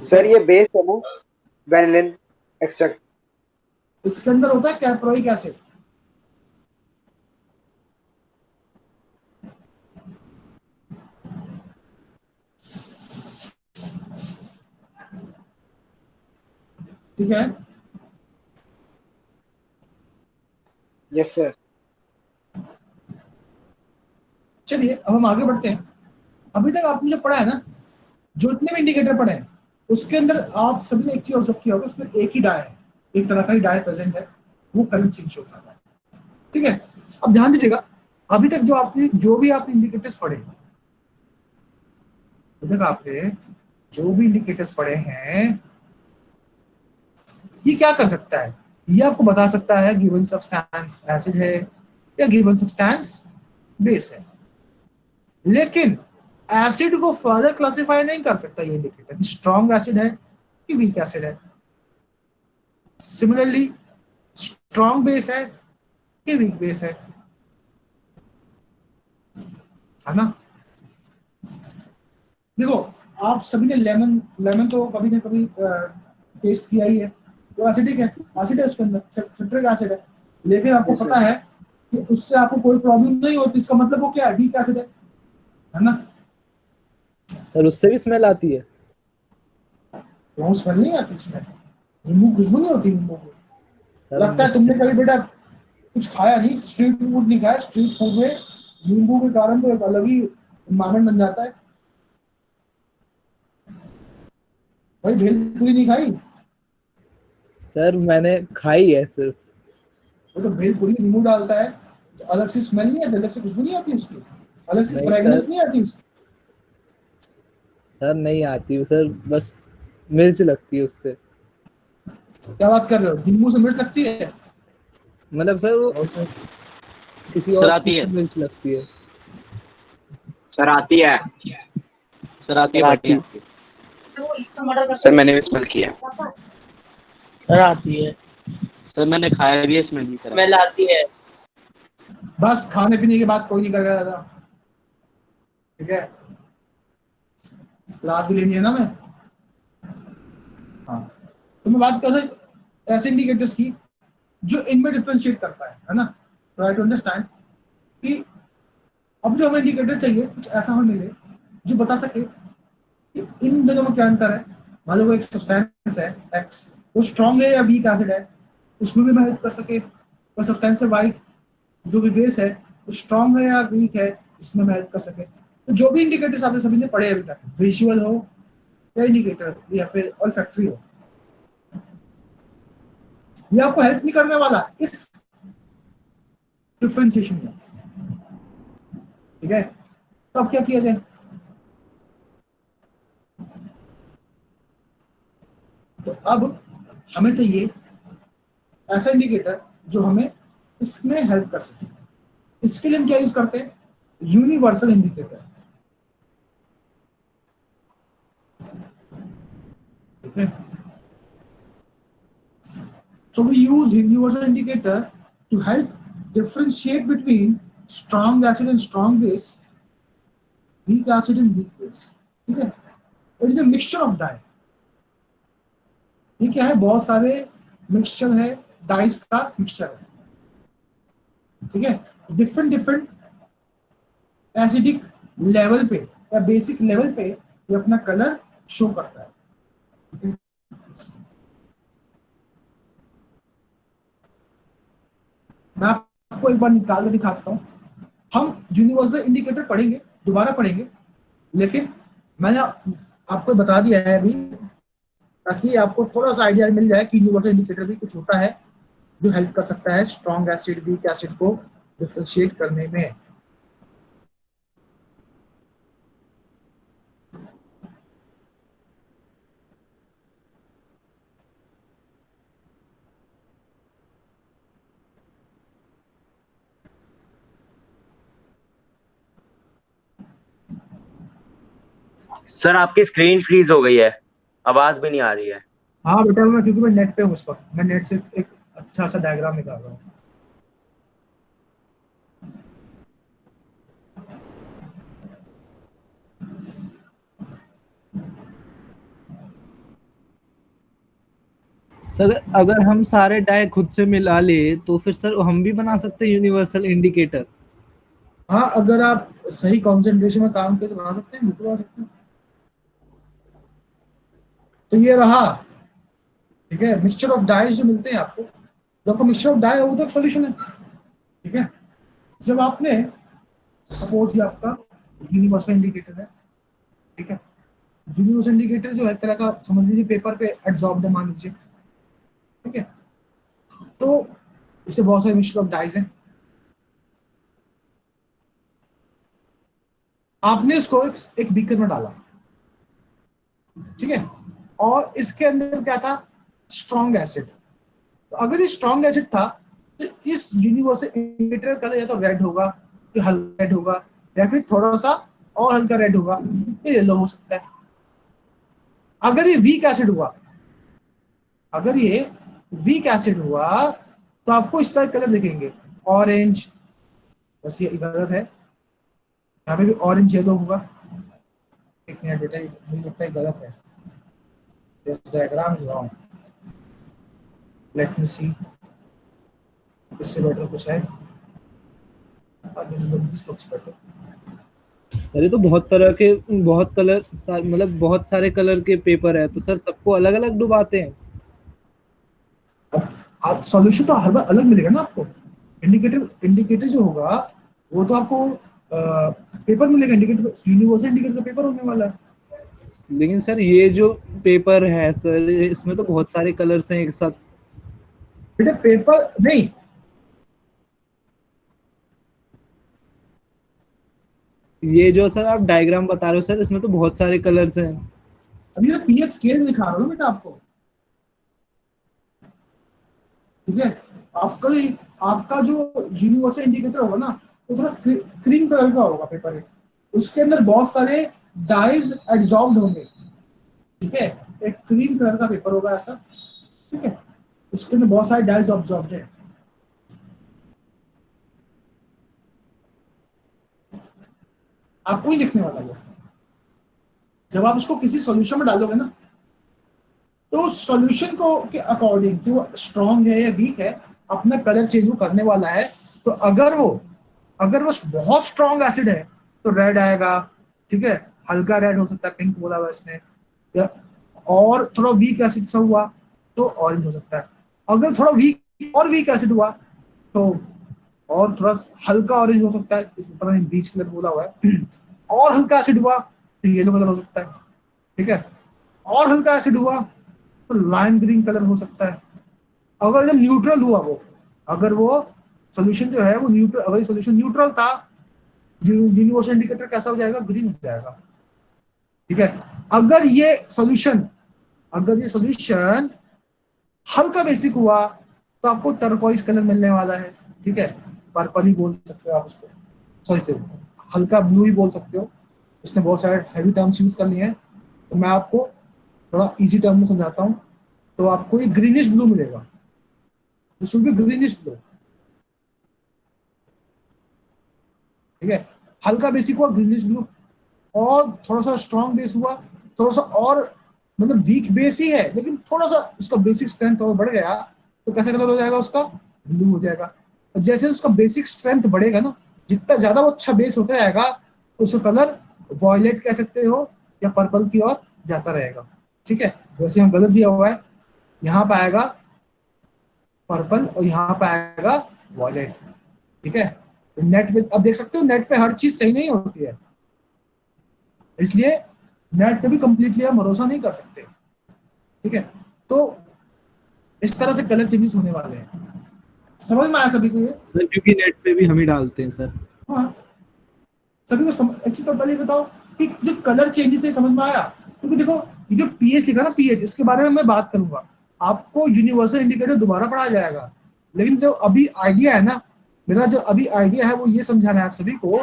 सर ये बेस है ना वैनिलिन एक्सट्रैक्ट, इसके अंदर होता है कैप्रोइक एसिड। ठीक है, यस सर। चलिए अब हम आगे बढ़ते हैं। अभी तक आपने जो पढ़ा है ना, जो इतने भी इंडिकेटर पढ़े हैं, उसके अंदर आप सभी ने एक चीज और सब किया होगा, उसमें एक ही डाई है, एक तरह का ही डाई प्रेजेंट है, वो करंट चेंज शो करता है। ठीक है, अब ध्यान दीजिएगा, अभी तक जो भी आपने इंडिकेटर्स पढ़े, अभी तक आपने जो भी इंडिकेटर्स पढ़े हैं, ये क्या कर सकता है? ये आपको बता सकता है गिवन सब्सटेंस एसिड है या गिवन सब्सटेंस बेस है, लेकिन एसिड को फर्दर क्लासिफाई नहीं कर सकता ये इंडिकेटर, स्ट्रॉन्ग एसिड है कि वीक एसिड है। सिमिलरली स्ट्रॉन्ग बेस है कि वीक बेस है ना। देखो आप सभी ने लेमन तो कभी ना कभी टेस्ट किया ही है, तो एसिडिक है, एसिड है उसके अंदर, सिट्रिक एसिड है, लेकिन आपको पता है कि उससे आपको कोई प्रॉब्लम नहीं होती, इसका मतलब वो क्या है, वीक एसिड है ना। सर उससे भी स्मेल आती है? तो स्मेल नहीं आती उसमें, नींबू खुशबू नहीं होती नींबू की। सर लगता है तुमने कभी बेटा कुछ खाया नहीं, स्ट्रीट फूड नहीं खाया, स्ट्रीट फूड में नींबू के कारण तो एक अलग ही एनवायरमेंट बन जाता है। भाई भेलपूरी नहीं खाई? सर मैंने खाई है सिर्फ। वो तो भेलपूरी में नींबू डालता है तो अलग से स्मेल नहीं आती, अलग से खुशबू नहीं आती उसकी, अलग से नहीं फ्रेगनेंस सर। नहीं आती उसकी। सर नहीं आती सर, बस मिर्च लगती है उससे। क्या बात कर रहे हो, नींबू से मिर्च लगती है? मतलब सर वो किसी सर और आती चीज है। से मिर्च लगती है। सर आती है। सर आती है, बढ़िया आती है। सर मैंने भी स्मेल किया। सर आती है। सर मैंने खाया भी है, स्मेल भी करा। स्मेल आती है। बस खाने पीने की बात कोई नहीं कर रहा था, ठीक है, क्लास भी लेनी है ना मैं। हाँ, तो मैं बात कर रहा ऐसे इंडिकेटर्स की जो इनमें डिफरेंशिएट करता है ना। ट्राई टू अंडरस्टैंड कि अब जो हमें इंडिकेटर चाहिए कुछ ऐसा हमें मिले जो बता सके कि इन दोनों में क्या अंतर है। मान लो वो एक सब्सटेंस है एक्स, वो स्ट्रॉन्ग है या वीक एसिड है, उसमें भी मैं हेल्प कर सके। वो सब्सटेंस है वाई, जो भी बेस है वो स्ट्रॉन्ग है या वीक है, इसमें मैं हेल्प कर सके। तो जो भी इंडिकेटर्स आपने सभी ने पढ़े अभी तक, विजुअल हो या इंडिकेटर या फिर ऑल्फैक्टरी हो, ये आपको हेल्प नहीं करने वाला इस डिफरेंशिएशन में, ठीक है। तो अब क्या किया जाए? तो अब हमें चाहिए ऐसा इंडिकेटर जो हमें इसमें हेल्प कर सके। इसके लिए हम क्या यूज करते हैं? यूनिवर्सल इंडिकेटर, ठीक है। So we use universal indicator to help differentiate between strong acid and strong base, weak acid and weak base, ठीक है। It is a mixture of dye। ये क्या है? बहुत सारे मिक्सचर है, डाइस का मिक्सचर है, ठीक है। डिफरेंट एसिडिक लेवल पे या बेसिक लेवल पे ये अपना कलर शो करता है। मैं आपको एक बार निकाल के दिखाता हूं। हम यूनिवर्सल इंडिकेटर पढ़ेंगे, दोबारा पढ़ेंगे, लेकिन मैंने आपको बता दिया है अभी ताकि आपको थोड़ा सा आइडिया मिल जाए कि यूनिवर्सल इंडिकेटर भी कुछ होता है जो हेल्प कर सकता है स्ट्रॉन्ग एसिड वीक एसिड को डिफरेंशिएट करने में। सर आपकी स्क्रीन फ्रीज हो गई है, आवाज भी नहीं आ रही है। हाँ बेटा, मैं क्योंकि मैं नेट पे हूँ इस वक्त, मैं नेट से एक अच्छा सा डायग्राम निकाल रहा हूँ। सर अगर हम सारे डाई खुद से मिला ले तो फिर सर हम भी बना सकते हैं यूनिवर्सल इंडिकेटर? हाँ, अगर आप सही कॉन्सेंट्रेशन में काम करके बना सकते हैं, बिल्कुल बना सकते हैं। तो ये रहा, ठीक है, मिक्सचर ऑफ डाइज जो मिलते हैं आपको। जब आपको मिक्सचर ऑफ डाई है वो तो एक सोल्यूशन है, ठीक है। जब आपने सपोज ये आपका यूनिवर्सल इंडिकेटर है, ठीक है। यूनिवर्सल इंडिकेटर जो है तरह का समझ लीजिए पेपर पे एडजॉर्ब्ड मान लीजिए, ठीक है। तो इससे बहुत सारे मिक्सचर ऑफ डाइज हैं। आपने इसको एक बीकर में डाला, ठीक है, और इसके अंदर क्या था? Strong acid. तो अगर ये स्ट्रॉन्ग एसिड था तो इस यूनिवर्सल इंडिकेटर का कलर या तो रेड होगा, या हल्का रेड होगा, या फिर थोड़ा सा और हल्का रेड होगा, ये येलो हो सकता है। अगर ये वीक एसिड हुआ अगर ये वीक एसिड हुआ तो आपको इस तरह कलर दिखेंगे, ऑरेंज, बस ये गलत है, यहाँ पे भी ऑरेंज येलो होगा। एक मिनट बेटा, मुझे लगता है गलत है, this diagram is wrong, let me see, इससे बेटर कुछ है, दिस लुक्स बेटर। सर ये तो बहुत तरह के, बहुत कलर, मतलब बहुत सारे कलर के पेपर है, तो सर सबको अलग अलग डुबाते हैं? अब सॉल्यूशन तो हर बार अलग मिलेगा ना आपको। इंडिकेटर जो होगा वो तो आपको पेपर मिलेगा, इंडिकेटर यूनिवर्सल इंडिकेटर का पेपर होने वाला है। लेकिन सर ये जो पेपर है सर, इसमें तो बहुत सारे कलर्स हैं एक साथ। बेटा पेपर नहीं, ये जो सर आप डायग्राम बता रहे हो सर, इसमें तो बहुत सारे कलर्स हैं। अभी तो पीएच स्केल दिखा रहा हूँ बेटा आपको, ठीक है। आपका जो यूनिवर्सल इंडिकेटर होगा ना, वो थोड़ा क्रीम कलर का होगा पेपर है, उसके अंदर बहुत सारे डाइज एब्जॉर्ब्ड होंगे, ठीक है। एक क्रीम कलर का पेपर होगा ऐसा, ठीक है, उसके अंदर बहुत सारे डाइज एब्जॉर्ब्ड है। आपको ही लिखने वाला है, जब आप उसको किसी सॉल्यूशन में डालोगे ना, तो उस सॉल्यूशन को के अकॉर्डिंग कि वो स्ट्रॉन्ग है या वीक है, अपना कलर चेंज वो करने वाला है। तो अगर वो बहुत स्ट्रॉन्ग एसिड है तो रेड आएगा, ठीक है, हल्का रेड हो सकता है, पिंक बोला हुआ इसने, या और थोड़ा वीक एसिड सा हुआ तो ऑरेंज हो सकता है। अगर थोड़ा वीक एसिड हुआ तो और थोड़ा हल्का ऑरेंज हो सकता है, इसमें पता नहीं बीच कलर बोला हुआ है। और हल्का एसिड हुआ तो येलो कलर हो सकता है, ठीक है। और हल्का एसिड हुआ तो लाइम ग्रीन कलर हो सकता है। अगर एकदम न्यूट्रल हुआ वो, अगर वो सॉल्यूशन जो है वो न्यूट्रल, अगर सॉल्यूशन न्यूट्रल था, यूनिवर्सल इंडिकेटर कैसा हो जाएगा, ग्रीन हो जाएगा, ठीक है। अगर ये सॉल्यूशन हल्का बेसिक हुआ तो आपको टर्कोइज कलर मिलने वाला है, ठीक है, पर्पल ही बोल सकते हो आप उसको, सॉरी हल्का ब्लू ही बोल सकते हो। इसने बहुत सारे हैवी टर्म्स यूज कर लिए हैं, तो मैं आपको थोड़ा इजी टर्म में समझाता हूँ। तो आपको एक ग्रीनिश ब्लू मिलेगा, this will be greenish blue, ठीक है। हल्का बेसिक हुआ ग्रीनिश ब्लू, और थोड़ा सा स्ट्रॉन्ग बेस हुआ, थोड़ा सा और मतलब वीक बेस ही है लेकिन थोड़ा सा उसका बेसिक स्ट्रेंथ और बढ़ गया तो कैसा कलर हो जाएगा उसका, ब्लू हो जाएगा। और जैसे उसका बेसिक स्ट्रेंथ बढ़ेगा ना, जितना ज्यादा वो अच्छा बेस होता जाएगा तो उसका कलर वॉयलेट कह सकते हो या पर्पल की ओर जाता रहेगा, ठीक है। वैसे यहाँ गलत दिया हुआ है, यहाँ पे आएगा पर्पल और यहाँ पे आएगा वॉयलेट, ठीक है। तो नेट पे अब देख सकते हो, नेट पे हर चीज सही नहीं होती है, इसलिए नेट पे भी कंप्लीटली हम भरोसा नहीं कर सकते, ठीक है। तो इस तरह से कलर चेंजेस होने वाले हैं, समझ में आया सभी को ये? सर क्योंकि नेट पे भी हम ही डालते हैं सर। हाँ, सभी को अच्छी तरह पहले बताओ कि जो कलर चेंजेस है समझ में आया? क्योंकि देखो ये जो पीएच लिखा ना, पीएच, इसके बारे में मैं बात करूंगा, आपको यूनिवर्सल इंडिकेटर दोबारा पढ़ाया जाएगा, लेकिन जो अभी आइडिया है ना, मेरा जो अभी आइडिया है वो ये समझाना है आप सभी को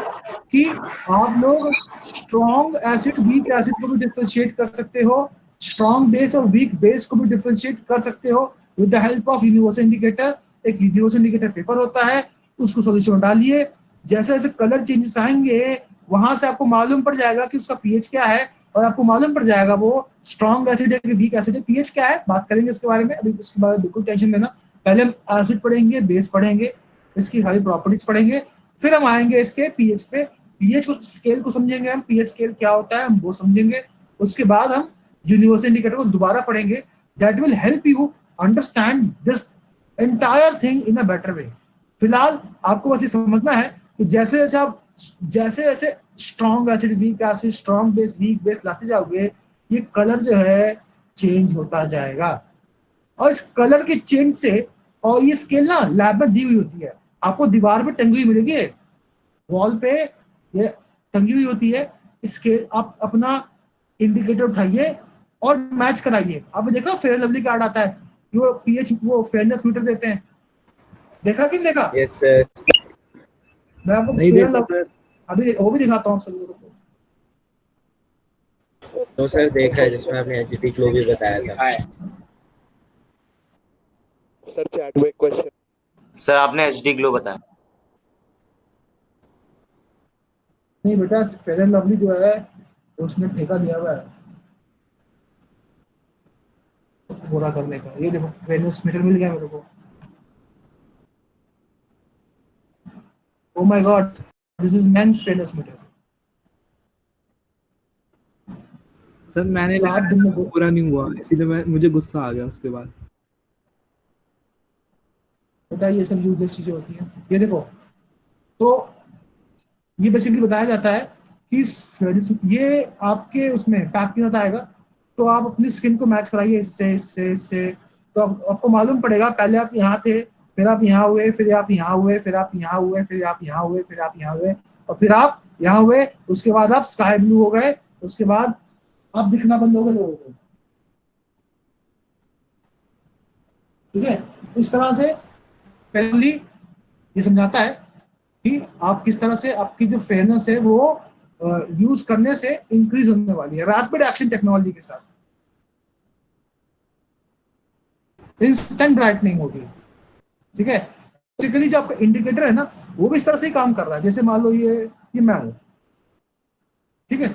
कि आप लोग स्ट्रॉन्ग एसिड वीक एसिड को भी डिफरेंशिएट कर सकते हो, स्ट्रॉन्ग बेस और वीक बेस को भी डिफरेंशिएट कर सकते हो with the help of universal indicator. एक यूनिवर्सल इंडिकेटर पेपर होता है, उसको सॉल्यूशन में डालिए, जैसे जैसे कलर चेंजेस आएंगे वहां से आपको मालूम पड़ जाएगा कि उसका पीएच क्या है, और आपको मालूम पड़ जाएगा वो स्ट्रॉन्ग एसिड है कि वीक एसिड है। पीएच क्या है बात करेंगे इसके बारे में, अभी इसके बारे में बिल्कुल टेंशन लेना, पहले हम एसिड पढ़ेंगे, बेस पढ़ेंगे, इसकी सारी प्रॉपर्टीज पढ़ेंगे, फिर हम आएंगे इसके पीएच पे, पीएच को स्केल को समझेंगे हम, पीएच स्केल क्या होता है हम वो समझेंगे, उसके बाद हम यूनिवर्सल इंडिकेटर को दोबारा पढ़ेंगे, that will help you understand this entire thing in a better way. फिलहाल आपको बस ये समझना है कि जैसे जैसे strong acid weak acid, strong base weak base लाते जाओगे, ये कलर जो है चेंज होता जाएगा, और इस कलर के चेंज से, और ये स्केल ना लैब में दी हुई होती है, आपको दीवार पे टंगी हुई मिलेगी, वॉल पे ये टंगी हुई होती है स्केल। आप अपना इंडिकेटर उठाइए और मैच कराइए। आपने देखा फेयर लवली कार्ड आता है, वो पीएच वो फेयरनेस मीटर देते हैं, देखा कि नहीं देखा? Yes sir. मैं आपको नहीं देखा सर, अभी वो भी दिखाता हूँ आप सभी को। तो सर देखा है जिसमें आपने एचपी ग्लो भी बताया था। सर चैट में एक क्वेश्चन। सर आपने एचडी ग्लो बताया। नहीं बेटा, फेयर एंड लवली जो है उसने ठेका दिया हुआ है गोरा करने का। ये देखो फेयरनेस मीटर मिल गया मेरे को। Oh my god, this is men's fairness meter. Sir मैंने 7 दिन में पूरा नहीं हुआ, इसीलिए मुझे गुस्सा आ गया उसके बाद। बेटा ये सब यूजलेस चीजें होती हैं। ये देखो, तो ये बेसिकली बताया जाता है कि ये आपके उसमें पैक के साथ आएगा, तो आप अपनी स्किन को मैच कराइए इससे इससे इससे। तो आपको मालूम पड़ेगा, पहले आप यहाँ थे, फिर आप यहाँ हुए, फिर आप यहाँ हुए, फिर आप यहाँ हुए, फिर आप यहाँ हुए, फिर आप यहाँ हुए, और फिर आप यहाँ हुए। उसके बाद आप स्काई ब्लू हो गए, उसके बाद आप दिखना बंद हो गए लोगों को। ठीक है, इस तरह से पहली ये समझाता है कि आप किस तरह से आपकी जो फेयरनेस है वो यूज करने से इंक्रीज होने वाली है रैपिड एक्शन टेक्नोलॉजी के साथ। इंस्टेंट ब्राइटनिंग होगी। ठीक है, बेसिकली जो आपका इंडिकेटर है ना, वो भी इस तरह से ही काम कर रहा है। जैसे मान लो ये मैं हूं, ठीक है,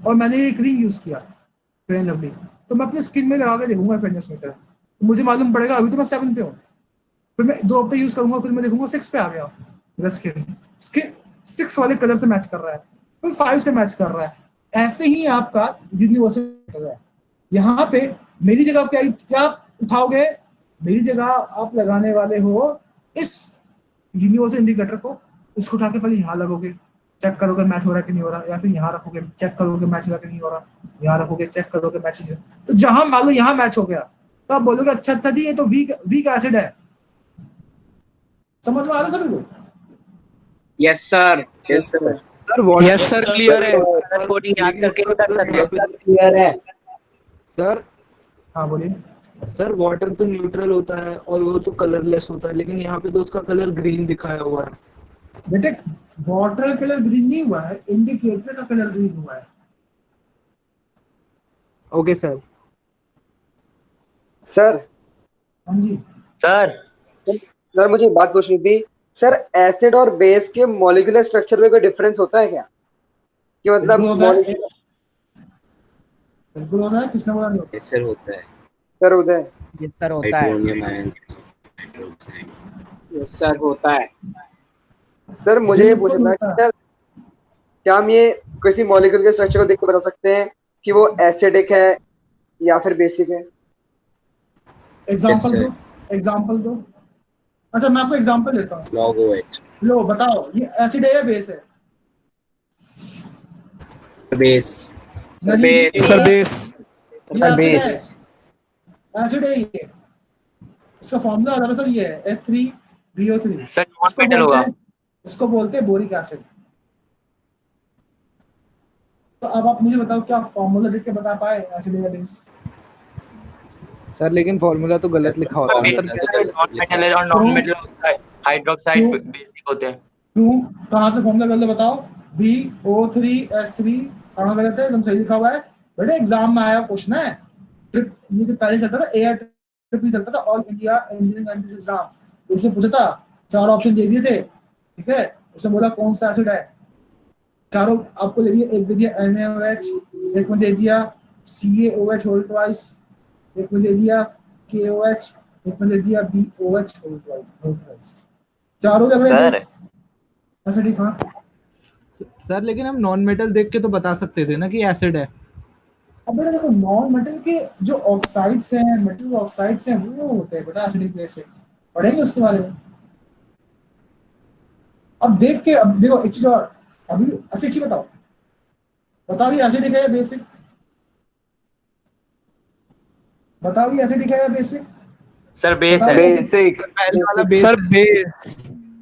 और मैंने ये क्रीम यूज किया फेयर एंड लवली, तो मैं अपनी स्किन में लगा के देखूंगा फेयरनेस मीटर, तो मुझे मालूम पड़ेगा अभी तो मैं 7 पे हूँ, फिर मैं 2 हफ्ते यूज करूंगा, फिर मैं देखूंगा 6 पे आ गया मेरा स्किन 6 वाले कलर से मैच कर रहा है, फिर 5 से मैच कर रहा है। ऐसे ही आपका यूनिवर्सल है। यहाँ पे मेरी जगह क्या उठाओगे, मेरी जगह आप लगाने वाले हो इस यूनिवर्सल इंडिकेटर को, इसको उठा के पहले यहाँ लगोगे, चेक करोगे मैच हो रहा है कि नहीं हो रहा, या फिर यहाँ रखोगे, चेक करोगे मैच हो रहा है कि नहीं हो रहा, यहाँ रखोगे, चेक करोगे मैच नहीं हो रहा। तो जहां मान लो यहाँ मैच हो गया, तो आप बोलोगे अच्छा जी ये तो वीक एसिड है। समझ में आ रहा है सभी को? Yes sir, yes sir. Sir yes sir clear है। कोडिंग याद करके कर सकते हैं। सर क्लियर है। सर हाँ बोलिए। सर वाटर तो न्यूट्रल होता है और वो तो कलरलेस होता है, लेकिन यहाँ पे तो उसका कलर ग्रीन दिखाया हुआ है। बेटे वाटर कलर ग्रीन नहीं हुआ है, इंडिकेटर का कलर ग्रीन हुआ है। Okay sir. सर हाँ जी सर मुझे एक बात पूछनी थी सर, एसिड और बेस के मॉलिक्यूलर स्ट्रक्चर में कोई डिफरेंस होता है क्या? कि मतलब बिल्कुल होता है, किसने बोला नहीं होता? सर होता है। सर होता है। यस सर होता है। यस सर होता है। सर मुझे ये पूछना था कि सर क्या हम ये किसी मॉलिक्यूल के स्ट्रक्चर को देख के बता सकते हैं कि वो एसिडिक है या फिर बेसिक है? एग्जांपल दो। अच्छा मैं आपको एग्जांपल देता हूँ। Log OH। लो बताओ ये एसिड है या बेस है? बेस। Sir base. एसिड है ये। इसका फॉर्मूला आता है सर, ये है H3BO3। सर नॉन मेटल होगा। इसको बोलते हैं बोरिक एसिड। तो अब आप मुझे बताओ क्या फॉर्मूला देख के बता पाए एसिड या बेस? सर लेकिन फॉर्मूला तो गलत लिखा होता है। नॉन मेटल है और नॉन मेटल हाइड्रोक्साइड बेसिक होते हैं। क्यों? कहाँ से फॉर्मूला गलत बताओ? BO3H3 कहाँ गलत है? एकदम सही लिखा हुआ है। बेटे एग्जाम में आया क्वेश्चन है। ये जो पहले चलता था AIEEE चलता था, all India engineering entrance exam, उसने पूछा था, 4 ऑप्शन दे दिए थे, ठीक है, उसने बोला कौन सा एसिड है, चारों आपको दे दिए। एक दे दिया NaOH, एक में दे दिया CaOH होल ट्वाइस, एक में दे दिया KOH, एक में दे दिया BOH होल ट्वाइस। चारों जगह एसिडिक। हाँ सर लेकिन हम नॉन मेटल देख के तो बता सकते थे ना कि एसिड है। अब बेटा देखो, नॉन मेटल के जो ऑक्साइड्स हैं, मेटल ऑक्साइड्स हैं, वो होते हैं बेटा एसिडिक बेस से। पढ़ेंगे उसके बारे में। अब देख के, अब देखो एक चीज और अभी अच्छी अच्छी बताओ ये एसिडिक है या बेसिक? बताओ ये एसिडिक है या बेसिक? सर बेस है। बेसिक। पहले वाला बेस। Sir base.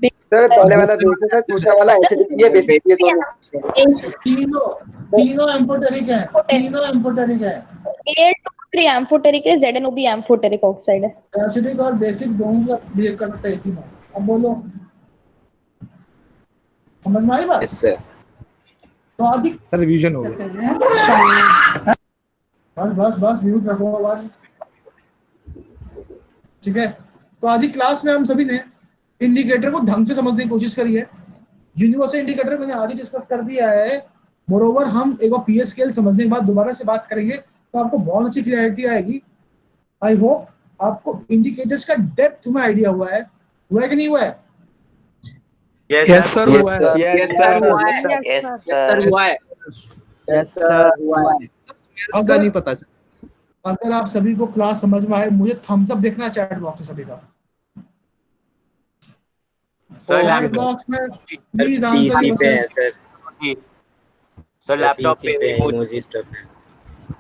सर पहले वाला बेसिक है, दूसरा वाला एसिडिक, ये बेसिक, ये दोनों तीनों एम्फोटेरिक है। 823 एम्फोटेरिक है, ZnOB एम्फोटेरिक ऑक्साइड है। एसिडिक और बेसिक दोनों का बिहेव करते हैं इतना। अब बोलो समझ में आई बात? Yes sir. तो आज ही सर रिवीजन हो गया। बस म्यूट रखो आवाज। ठीक है, तो आज की क्लास में हम सभी ने इंडिकेटर को ढंग से समझने की कोशिश करी है। यूनिवर्सल इंडिकेटर मैंने आज ही डिस्कस कर दिया है। मोरोवर हम एक बार पीएस स्केल समझने के बाद दोबारा से बात करेंगे तो आपको बहुत अच्छी क्लैरिटी आएगी। आई होप आपको इंडिकेटर्स का डेप्थ में आइडिया हुआ है कि नहीं हुआ है? यस सर हुआ है। यस सर हुआ है। यस सर हुआ है। इसका नहीं पता चला। अगर आप सभी को क्लास समझ में आए, मुझे थम्स अप देखना है चैट बॉक्स में सभी का। चैट बॉक्स में प्लीज आंसर पीसी पे है सर। सर लैपटॉप पे इमोजी स्टफ है।